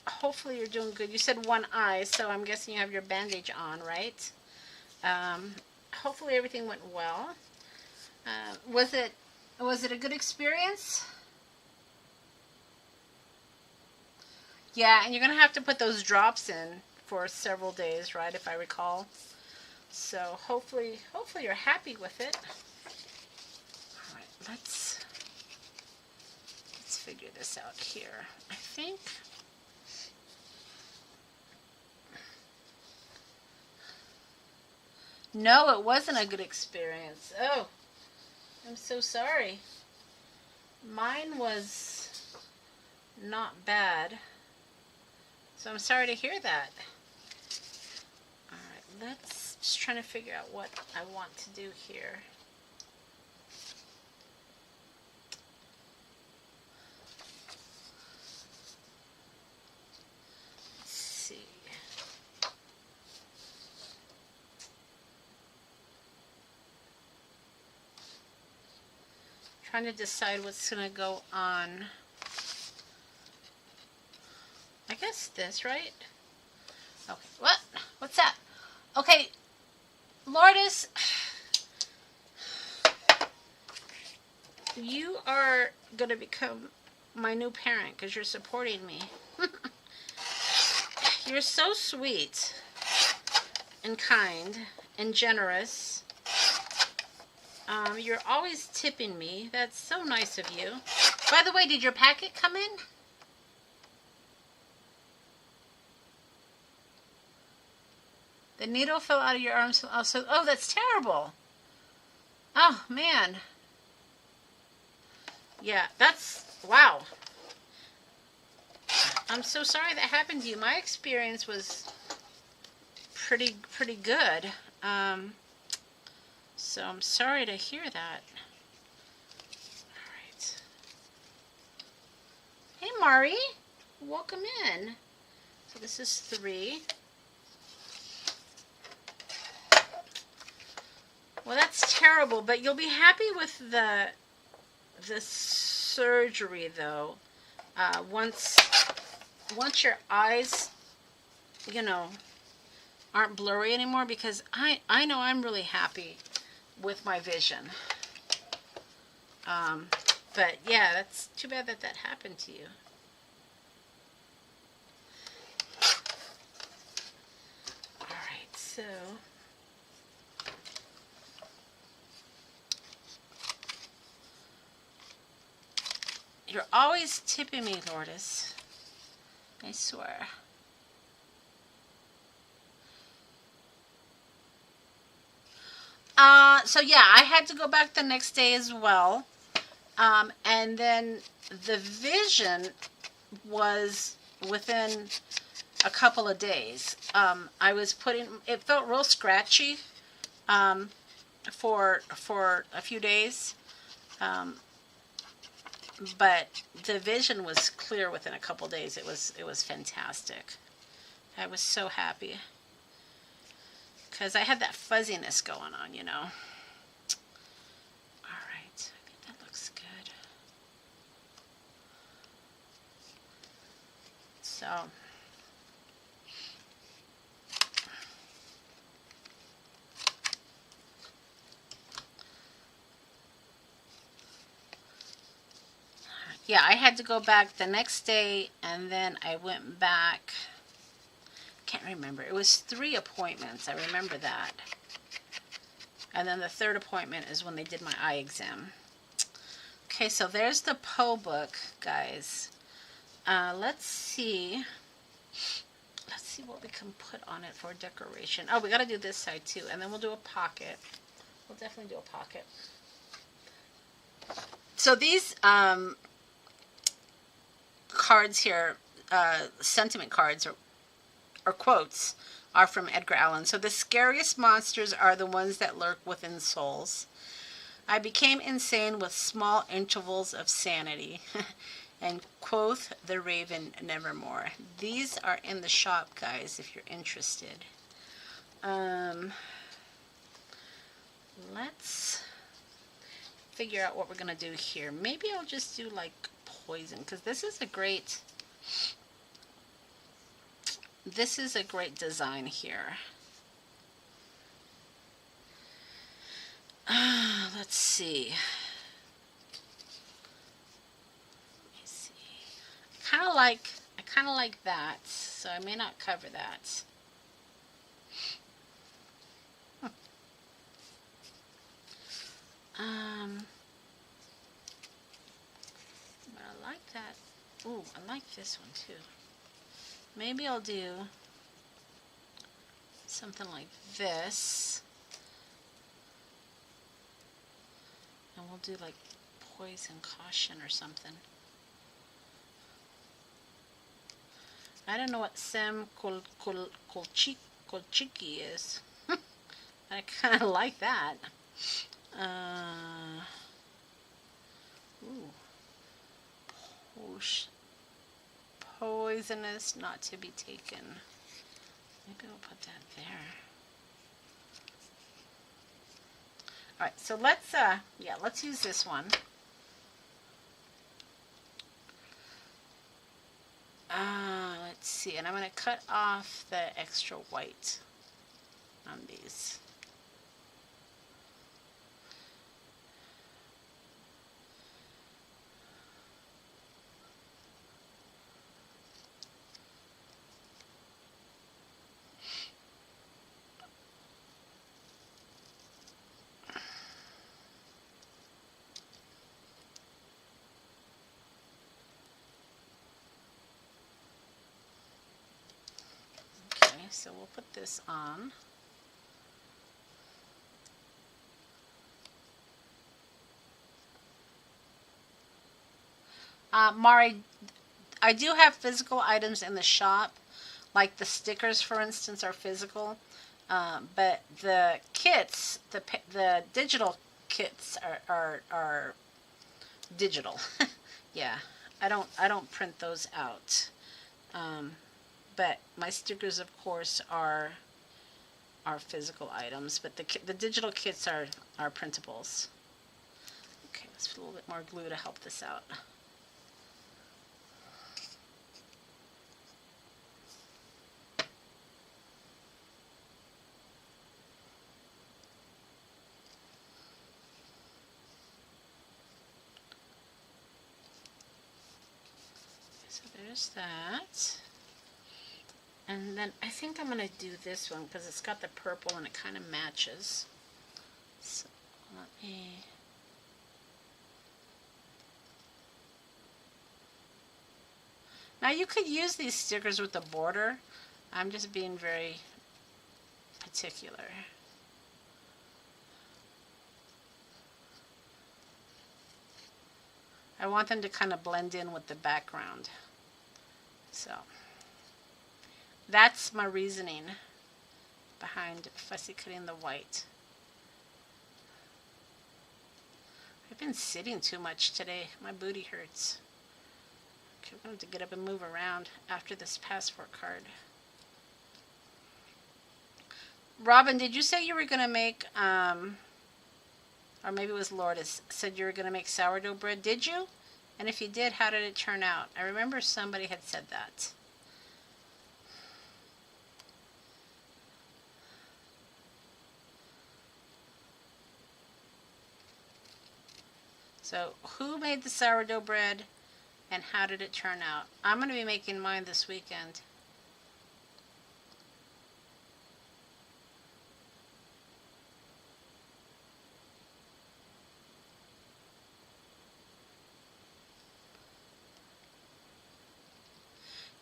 Speaker 1: Hopefully you're doing good. You said one eye, so I'm guessing you have your bandage on, right? Hopefully everything went well. Was it a good experience? Yeah, and you're going to have to put those drops in for several days, right, if I recall. So hopefully you're happy with it. All right, let's figure this out here. I think no, it wasn't a good experience. Oh, I'm so sorry. Mine was not bad. So I'm sorry to hear that. Alright, let's just trying to figure out what I want to do here. Let's see. Trying to decide what's going to go on. I guess this, right? Okay, what? What's that? Okay, Lourdes, you are going to become my new parent because you're supporting me. You're so sweet and kind and generous. You're always tipping me. That's so nice of you. By the way, did your packet come in? The needle fell out of your arm. Also, oh, that's terrible. Oh, man. Yeah, that's, wow. I'm so sorry that happened to you. My experience was pretty good. So I'm sorry to hear that. All right. Hey, Mari. Welcome in. So this is 3. Well, that's terrible, but you'll be happy with the surgery, though. Once your eyes, you know, aren't blurry anymore, because I know I'm really happy with my vision. But yeah, that's too bad that happened to you. All right, so you're always tipping me, Lourdes. I swear. So yeah, I had to go back the next day as well. And then the vision was within a couple of days. I was it felt real scratchy for a few days. But the vision was clear within a couple days. It was fantastic. I was so happy. Because I had that fuzziness going on, you know. All right. I think that looks good. So. Yeah, I had to go back the next day, and then I went back. Can't remember. It was 3 appointments. I remember that. And then the 3rd appointment is when they did my eye exam. Okay, so there's the Poe book, guys. Let's see. Let's see what we can put on it for decoration. Oh, we got to do this side too, and then we'll do a pocket. We'll definitely do a pocket. So these cards here, sentiment cards or quotes, are from Edgar Allan. So the scariest monsters are the ones that lurk within souls. I became insane with small intervals of sanity. And quoth the raven nevermore. These are in the shop, guys, if you're interested. Let's figure out what we're going to do here. Maybe I'll just do like poison, because this is a great design here. Let's see. I kind of like that, so I may not cover that. But I like that. Ooh, I like this one too. Maybe I'll do something like this. And we'll do like poison caution or something. I don't know what Sam Kolchiki is. I kind of like that. Ooh. Poisonous, not to be taken. Maybe we'll put that there. Alright, so let's use this one. Let's see, and I'm going to cut off the extra white on these. so we'll put this on. Mari, I do have physical items in the shop, like the stickers, for instance, are physical. But the kits, the digital kits are digital. Yeah, I don't print those out. But my stickers, of course, are physical items. But the digital kits are printables. Okay, let's put a little bit more glue to help this out. So there's that. And then I think I'm going to do this one because it's got the purple and it kind of matches. So let me... Now you could use these stickers with the border. I'm just being very particular. I want them to kind of blend in with the background. So that's my reasoning behind fussy cutting the white. I've been sitting too much today. My booty hurts. Okay, I'm going to get up and move around after this passport card. Robin, did you say you were going to make, or maybe it was Lourdes, said you were going to make sourdough bread? Did you? And if you did, how did it turn out? I remember somebody had said that. So, who made the sourdough bread and how did it turn out? I'm going to be making mine this weekend.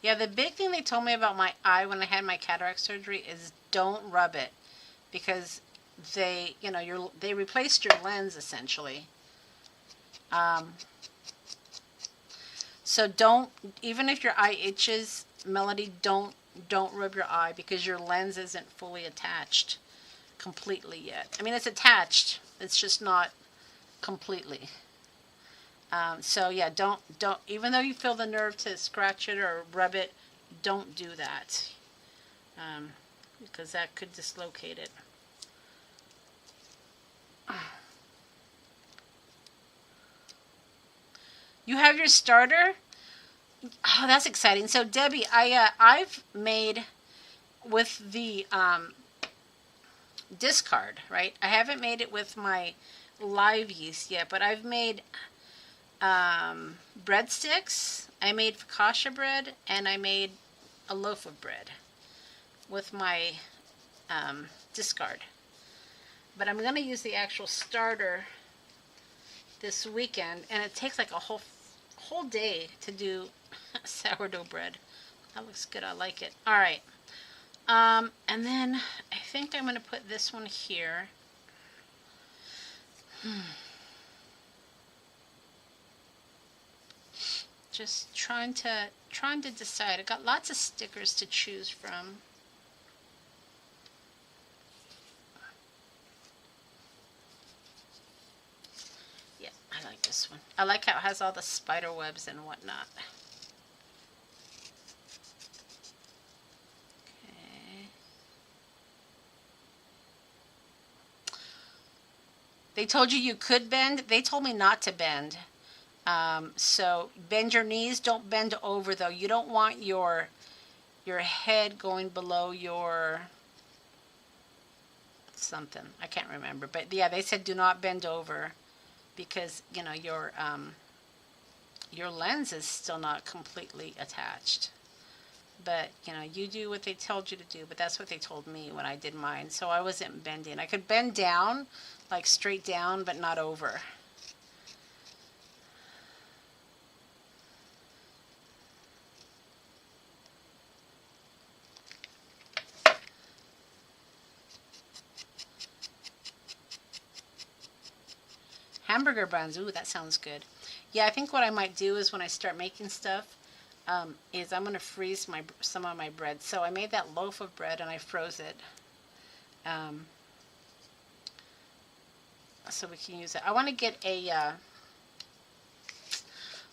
Speaker 1: Yeah, the big thing they told me about my eye when I had my cataract surgery is don't rub it, because they, you know, they replaced your lens essentially. So don't, even if your eye itches, Melody, don't rub your eye because your lens isn't fully attached completely yet. I mean, it's attached. It's just not completely. So yeah, don't, even though you feel the nerve to scratch it or rub it, don't do that. Because that could dislocate it. You have your starter? Oh, that's exciting. So Debbie, I've made with the discard, right? I haven't made it with my live yeast yet, but I've made breadsticks, I made focaccia bread, and I made a loaf of bread with my discard. But I'm going to use the actual starter this weekend, and it takes like a whole day to do sourdough bread. That looks good. I like it. All right. And then I think I'm going to put this one here. Just trying to decide. I got lots of stickers to choose from. Yeah, I like this one. I like how it has all the spider webs and whatnot. Okay. They told you could bend. They told me not to bend. So bend your knees. Don't bend over though. You don't want your head going below your something. I can't remember. But yeah, they said do not bend over because, you know, your lens is still not completely attached. But, you know, you do what they told you to do. But that's what they told me when I did mine. So I wasn't bending. I could bend down, like straight down, but not over. hamburger buns. Ooh, that sounds good. Yeah, I think what I might do is when I start making stuff, is I'm going to freeze some of my bread. So I made that loaf of bread and I froze it. So we can use it. I want to get a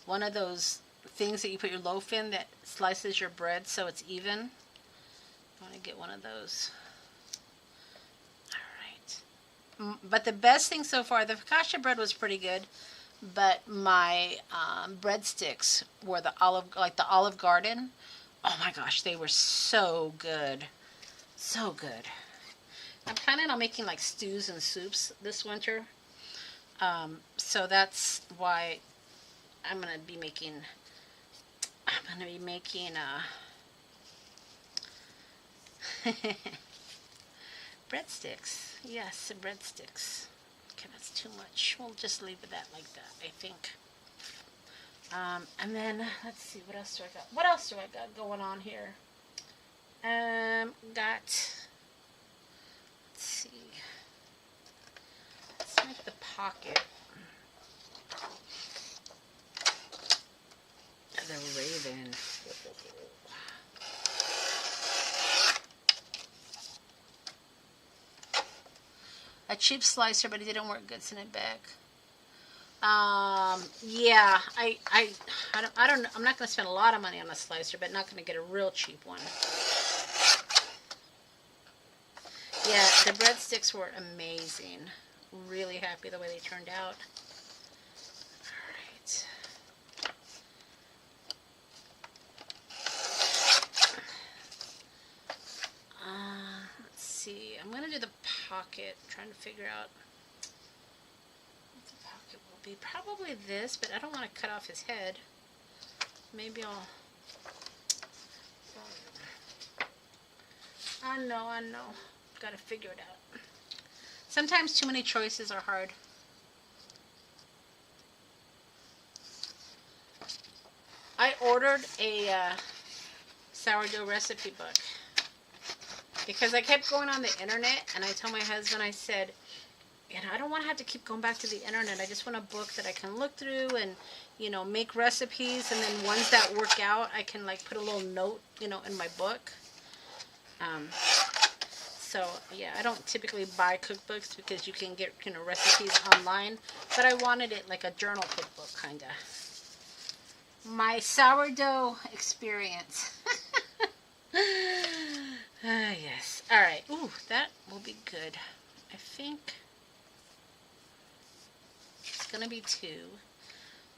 Speaker 1: one of those things that you put your loaf in that slices your bread so it's even. I want to get one of those. Alright. But the best thing so far, the focaccia bread was pretty good, but my breadsticks were the Olive Garden. Oh my gosh, they were so good. So good. I'm planning on making like stews and soups this winter. So that's why I'm going to be making breadsticks. Yes, breadsticks. Okay, that's too much. We'll just leave it like that, I think. And then, let's see, what else do I got? What else do I got going on here? Let's see. Let's make the pocket. The Raven. A cheap slicer, but it didn't work good. Send it back. Yeah, I don't know. I'm not going to spend a lot of money on a slicer, but not going to get a real cheap one. Yeah, the breadsticks were amazing. Really happy the way they turned out. Alright. Let's see. I'm going to do the pocket. I'm trying to figure out what the pocket will be. Probably this, but I don't want to cut off his head. Maybe I'll... I know. Gotta figure it out. Sometimes too many choices are hard. I ordered a sourdough recipe book because I kept going on the internet, and I told my husband, I said, I don't want to have to keep going back to the internet. I just want a book that I can look through and, make recipes, and then ones that work out, I can like put a little note, in my book. So, yeah, I don't typically buy cookbooks because you can get, recipes online. But I wanted it like a journal cookbook, kind of. My sourdough experience. Yes. All right. Ooh, that will be good. I think it's going to be 2.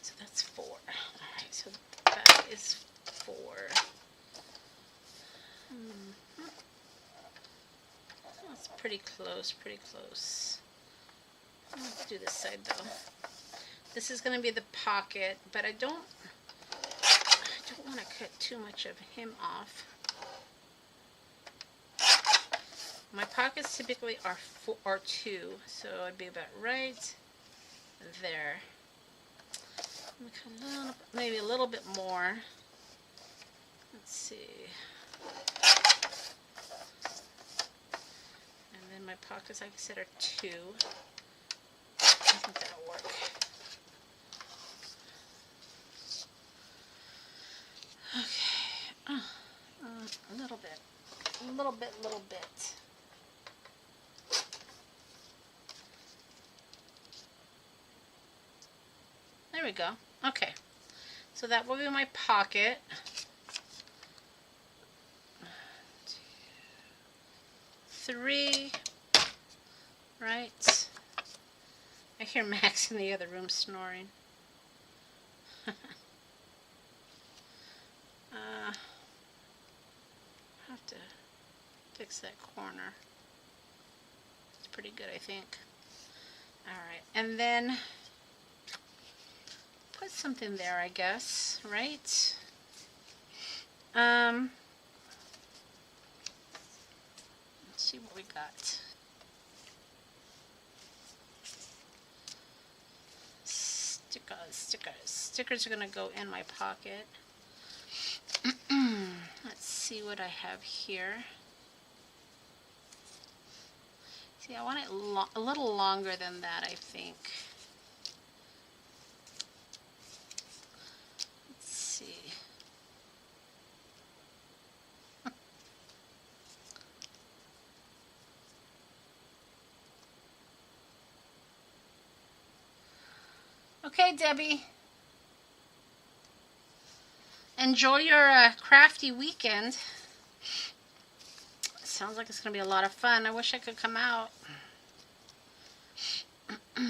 Speaker 1: So that's 4. All right. So that is 4. That's pretty close. Let's do this side though. This is going to be the pocket, but I don't want to cut too much of him off. My pockets typically are 2, so it'd be about right there. Maybe a little bit more. Let's see. And then my pockets, like I said, are 2. I think that'll work. Okay. A little bit. There we go. Okay. So that will be my pocket. 3. Right. I hear Max in the other room snoring. I have to fix that corner. It's pretty good, I think. Alright, and then put something there, I guess, right? Let's see what we got. Stickers are going to go in my pocket. Let's see what I have here. See, I want it a little longer than that, I think. Okay, Debbie. Enjoy your crafty weekend. Sounds like it's going to be a lot of fun. I wish I could come out. Alright.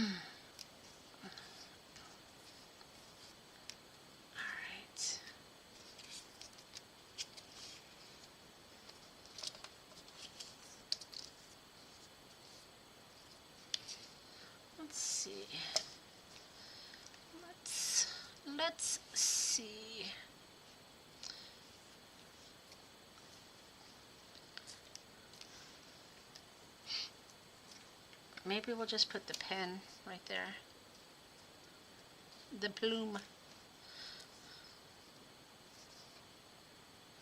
Speaker 1: Let's see. Let's see. Maybe we'll just put the pen right there. The plume.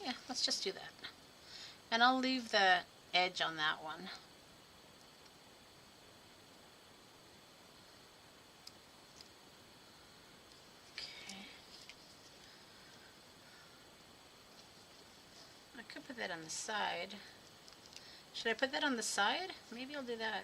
Speaker 1: Yeah, let's just do that. And I'll leave the edge on that one. Okay. I could put that on the side. Should I put that on the side? Maybe I'll do that.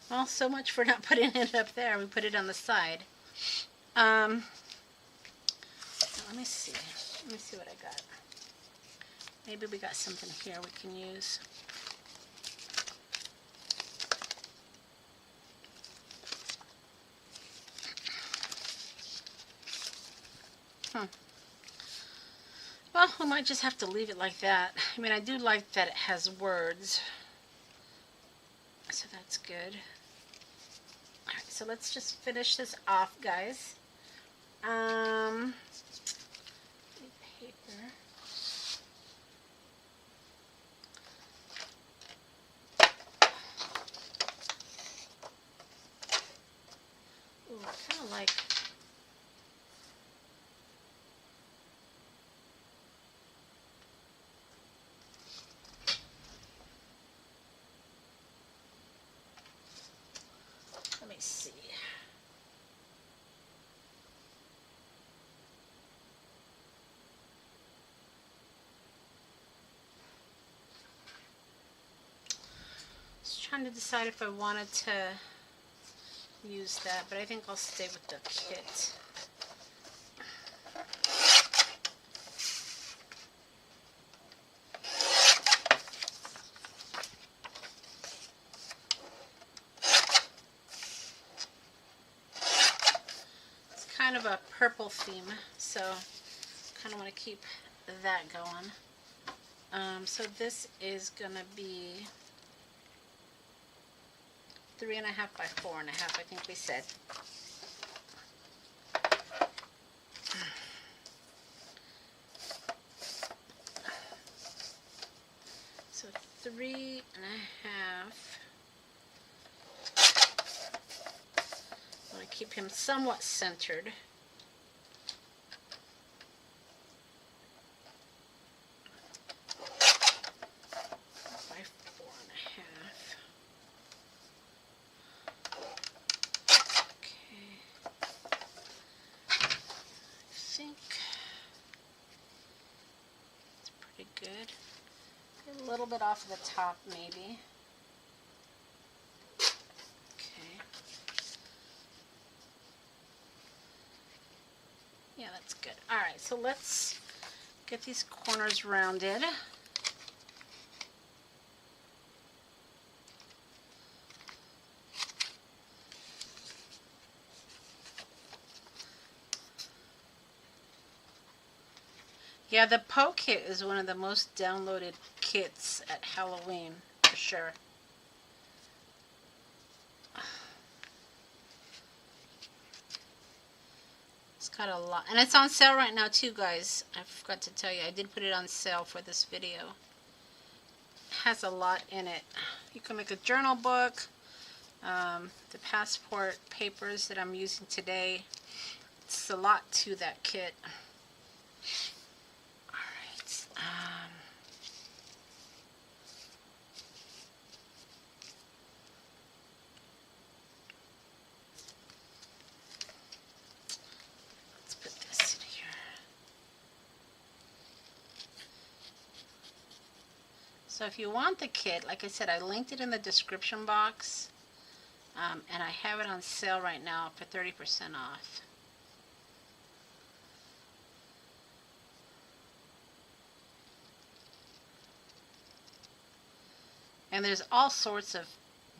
Speaker 1: Well, so much for not putting it up there. We put it on the side. Let me see. Let me see what I got. Maybe we got something here we can use. Well, we might just have to leave it like that. I mean, I do like that it has words. So that's good. Alright, so let's just finish this off, guys. Paper. Ooh, I kind of like... Let me see. Just trying to decide if I wanted to use that, but I think I'll stay with the kit. Kind of a purple theme, so kind of want to keep that going. So this is gonna be 3.5 by 4.5, I think we said. So 3.5. I want to keep him somewhat centered. By 4.5. Okay. I think it's pretty good. A little bit off the top, maybe. Yeah, that's good. Alright, so let's get these corners rounded. Yeah, the Poe kit is one of the most downloaded kits at Halloween, for sure. It's got a lot, and it's on sale right now too, guys. I forgot to tell you, I did put it on sale for this video. It has a lot in it. You can make a journal book, the passport papers that I'm using today. It's a lot to that kit. Alright. So if you want the kit, like I said, I linked it in the description box, and I have it on sale right now for 30% off. And there's all sorts of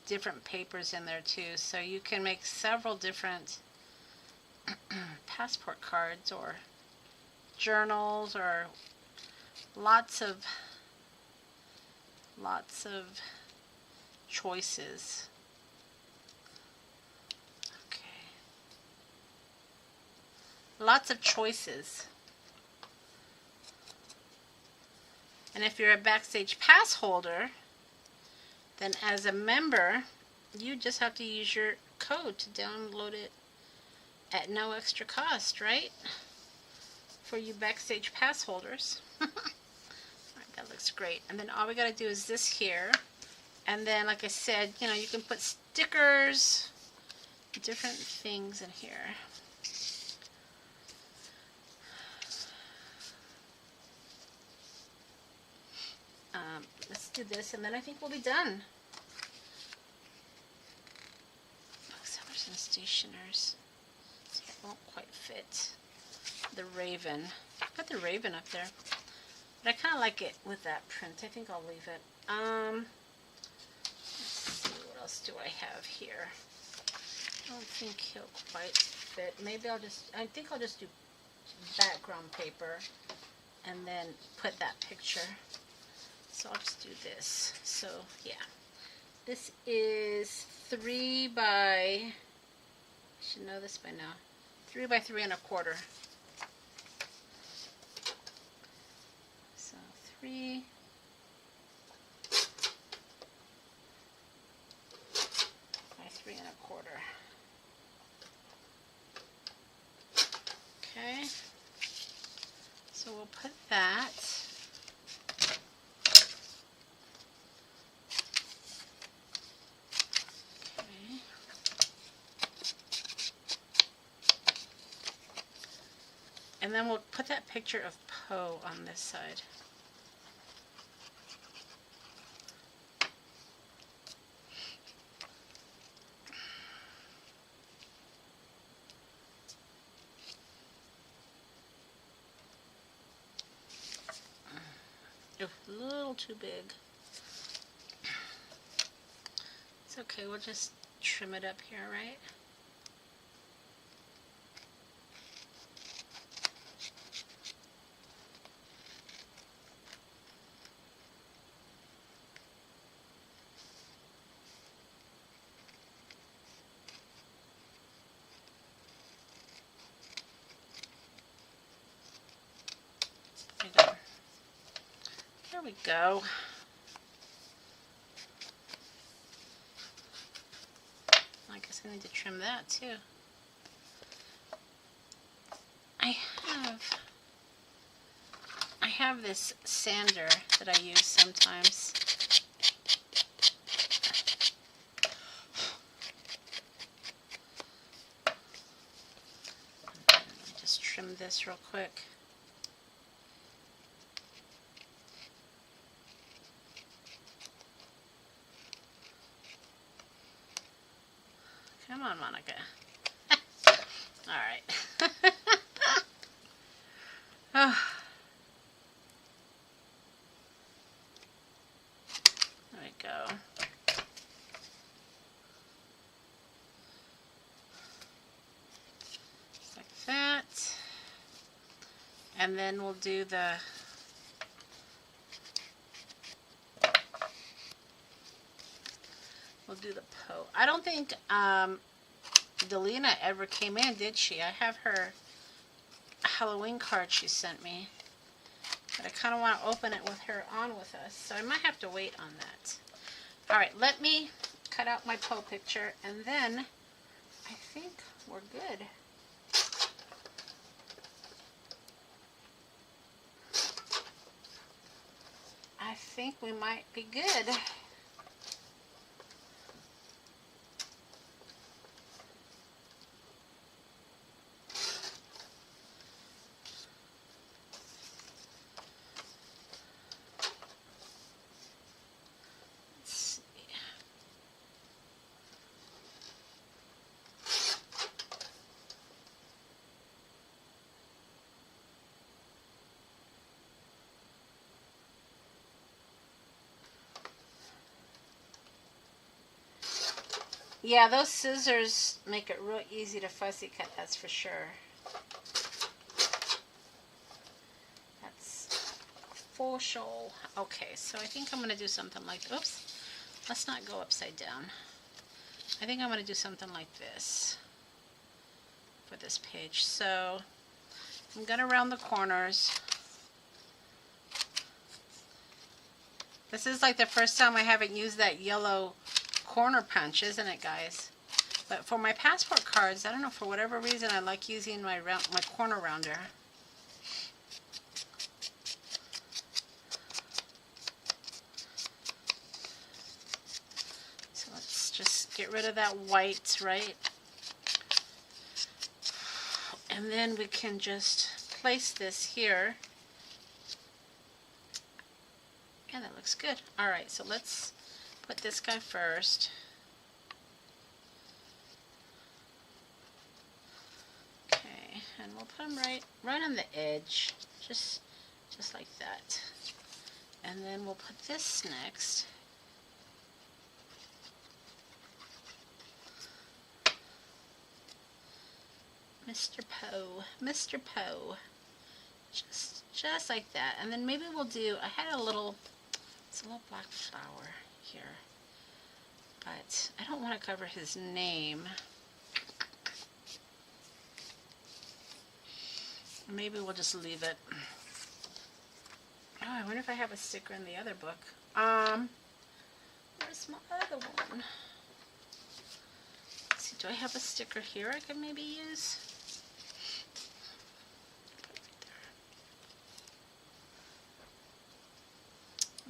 Speaker 1: different papers in there too, so you can make several different passport cards or journals, or lots of choices. Okay. Lots of choices. And if you're a Backstage Pass holder, then as a member, you just have to use your code to download it at no extra cost, right? For you Backstage Pass holders. Alright, that looks great. And then all we gotta do is this here. And then, like I said, you know, you can put stickers, different things in here. Let's do this, and then I think we'll be done. Booksellers and stationers. See, it won't quite fit the raven. Put the raven up there, but I kind of like it with that print. I think I'll leave it. Let's see, what else do I have here? I don't think he'll quite fit. Maybe I think I'll just do background paper and then put that picture. So I'll just do this. So yeah, this is 3 by, I should know this by now, 3 by 3 1/4. So 3 by 3 1/4. Okay, so we'll put that. And then we'll put that picture of Poe on this side. Oh, a little too big. It's okay, we'll just trim it up here, right? There we go. I guess I need to trim that too. I have this sander that I use sometimes. Just trim this real quick. Come on, Monica. All right. Oh. There we go. Just like that. And then we'll do the Poe. I don't think Delina ever came in, did she? I have her Halloween card she sent me, but I kind of want to open it with her on with us, so I might have to wait on that. Alright, let me cut out my Poe picture, and then I think we're good. I think we might be good. Yeah, those scissors make it real easy to fussy cut, that's for sure. That's for sure. Okay, so I think I'm going to do something like, oops, let's not go upside down. I think I'm going to do something like this for this page. So I'm going to round the corners. This is like the first time I haven't used that yellow corner punch, isn't it, guys? But for my passport cards, I don't know, for whatever reason, I like using my corner rounder. So let's just get rid of that white, right? And then we can just place this here. Yeah, that looks good. All right, so let's put this guy first. Okay, and we'll put him right on the edge, just like that. And then we'll put this next. Mr. Poe, Mr. Poe. Just like that. And then maybe we'll do, I had it's a little black flower here, but I don't want to cover his name. Maybe we'll just leave it. Oh, I wonder if I have a sticker in the other book. Where's my other one? Let's see, do I have a sticker here I could maybe use?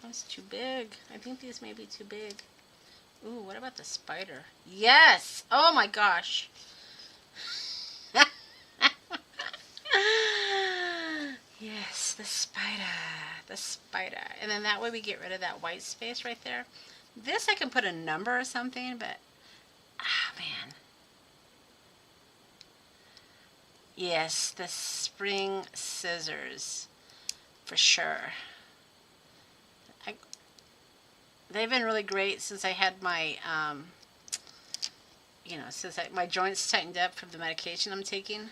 Speaker 1: That's too big. I think these may be too big. Ooh, what about the spider? Yes! Oh my gosh. Yes, the spider. The spider. And then that way we get rid of that white space right there. This I can put a number or something, but man. Yes, the spring scissors. For sure. They've been really great since I had my, since my joints tightened up from the medication I'm taking.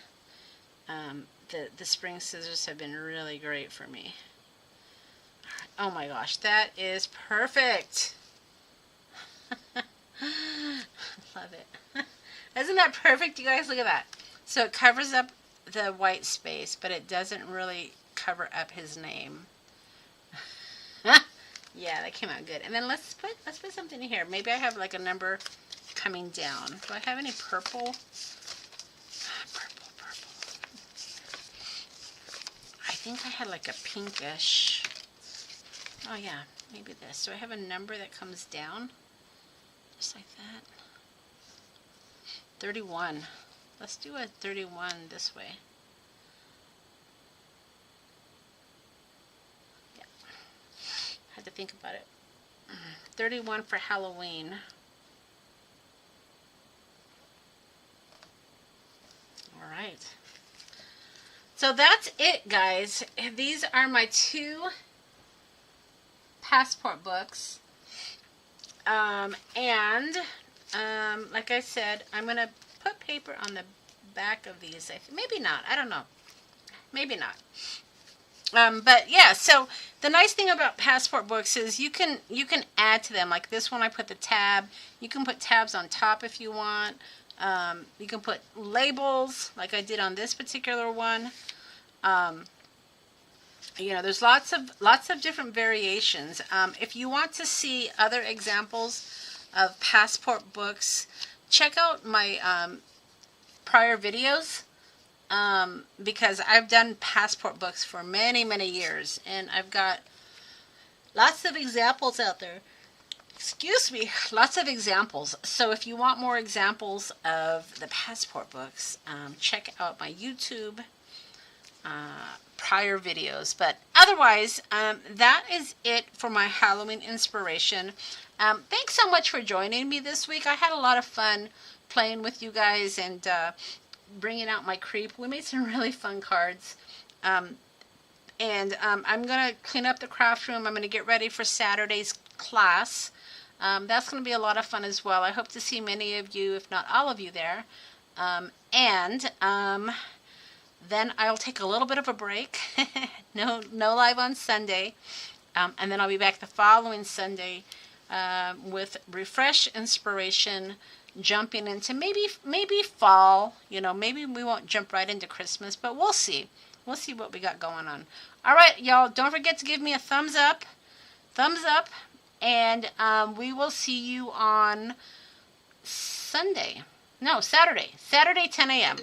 Speaker 1: The spring scissors have been really great for me. Oh my gosh, that is perfect. Love it. Isn't that perfect, you guys? Look at that. So it covers up the white space, but it doesn't really cover up his name. Yeah, that came out good. And then let's put something in here. Maybe I have like a number coming down. Do I have any purple? Purple. I think I had like a pinkish. Oh yeah, maybe this. Do I have a number that comes down? Just like that. 31. Let's do a 31 this way. To think about it. 31 for Halloween. All right. So that's it, guys. These are my 2 passport books. Like I said, I'm going to put paper on the back of these. Maybe not. I don't know. Maybe not. But yeah, so the nice thing about passport books is you can add to them. Like this one, I put the tab. You can put tabs on top if you want. You can put labels, like I did on this particular one. There's lots of different variations. If you want to see other examples of passport books, check out my prior videos. Because I've done passport books for many, many years, and I've got lots of examples out there. Excuse me, lots of examples. So if you want more examples of the passport books, check out my YouTube prior videos. But otherwise, that is it for my Halloween inspiration. Thanks so much for joining me this week. I had a lot of fun playing with you guys and bringing out my creep. We made some really fun cards. I'm going to clean up the craft room. I'm going to get ready for Saturday's class. That's going to be a lot of fun as well. I hope to see many of you, if not all of you, there. Then I'll take a little bit of a break. No live on Sunday. And then I'll be back the following Sunday with refresh inspiration, jumping into maybe fall. Maybe we won't jump right into Christmas, but we'll see. We'll see what we got going on. All right, y'all, don't forget to give me a thumbs up, and we will see you on Saturday, 10 a.m.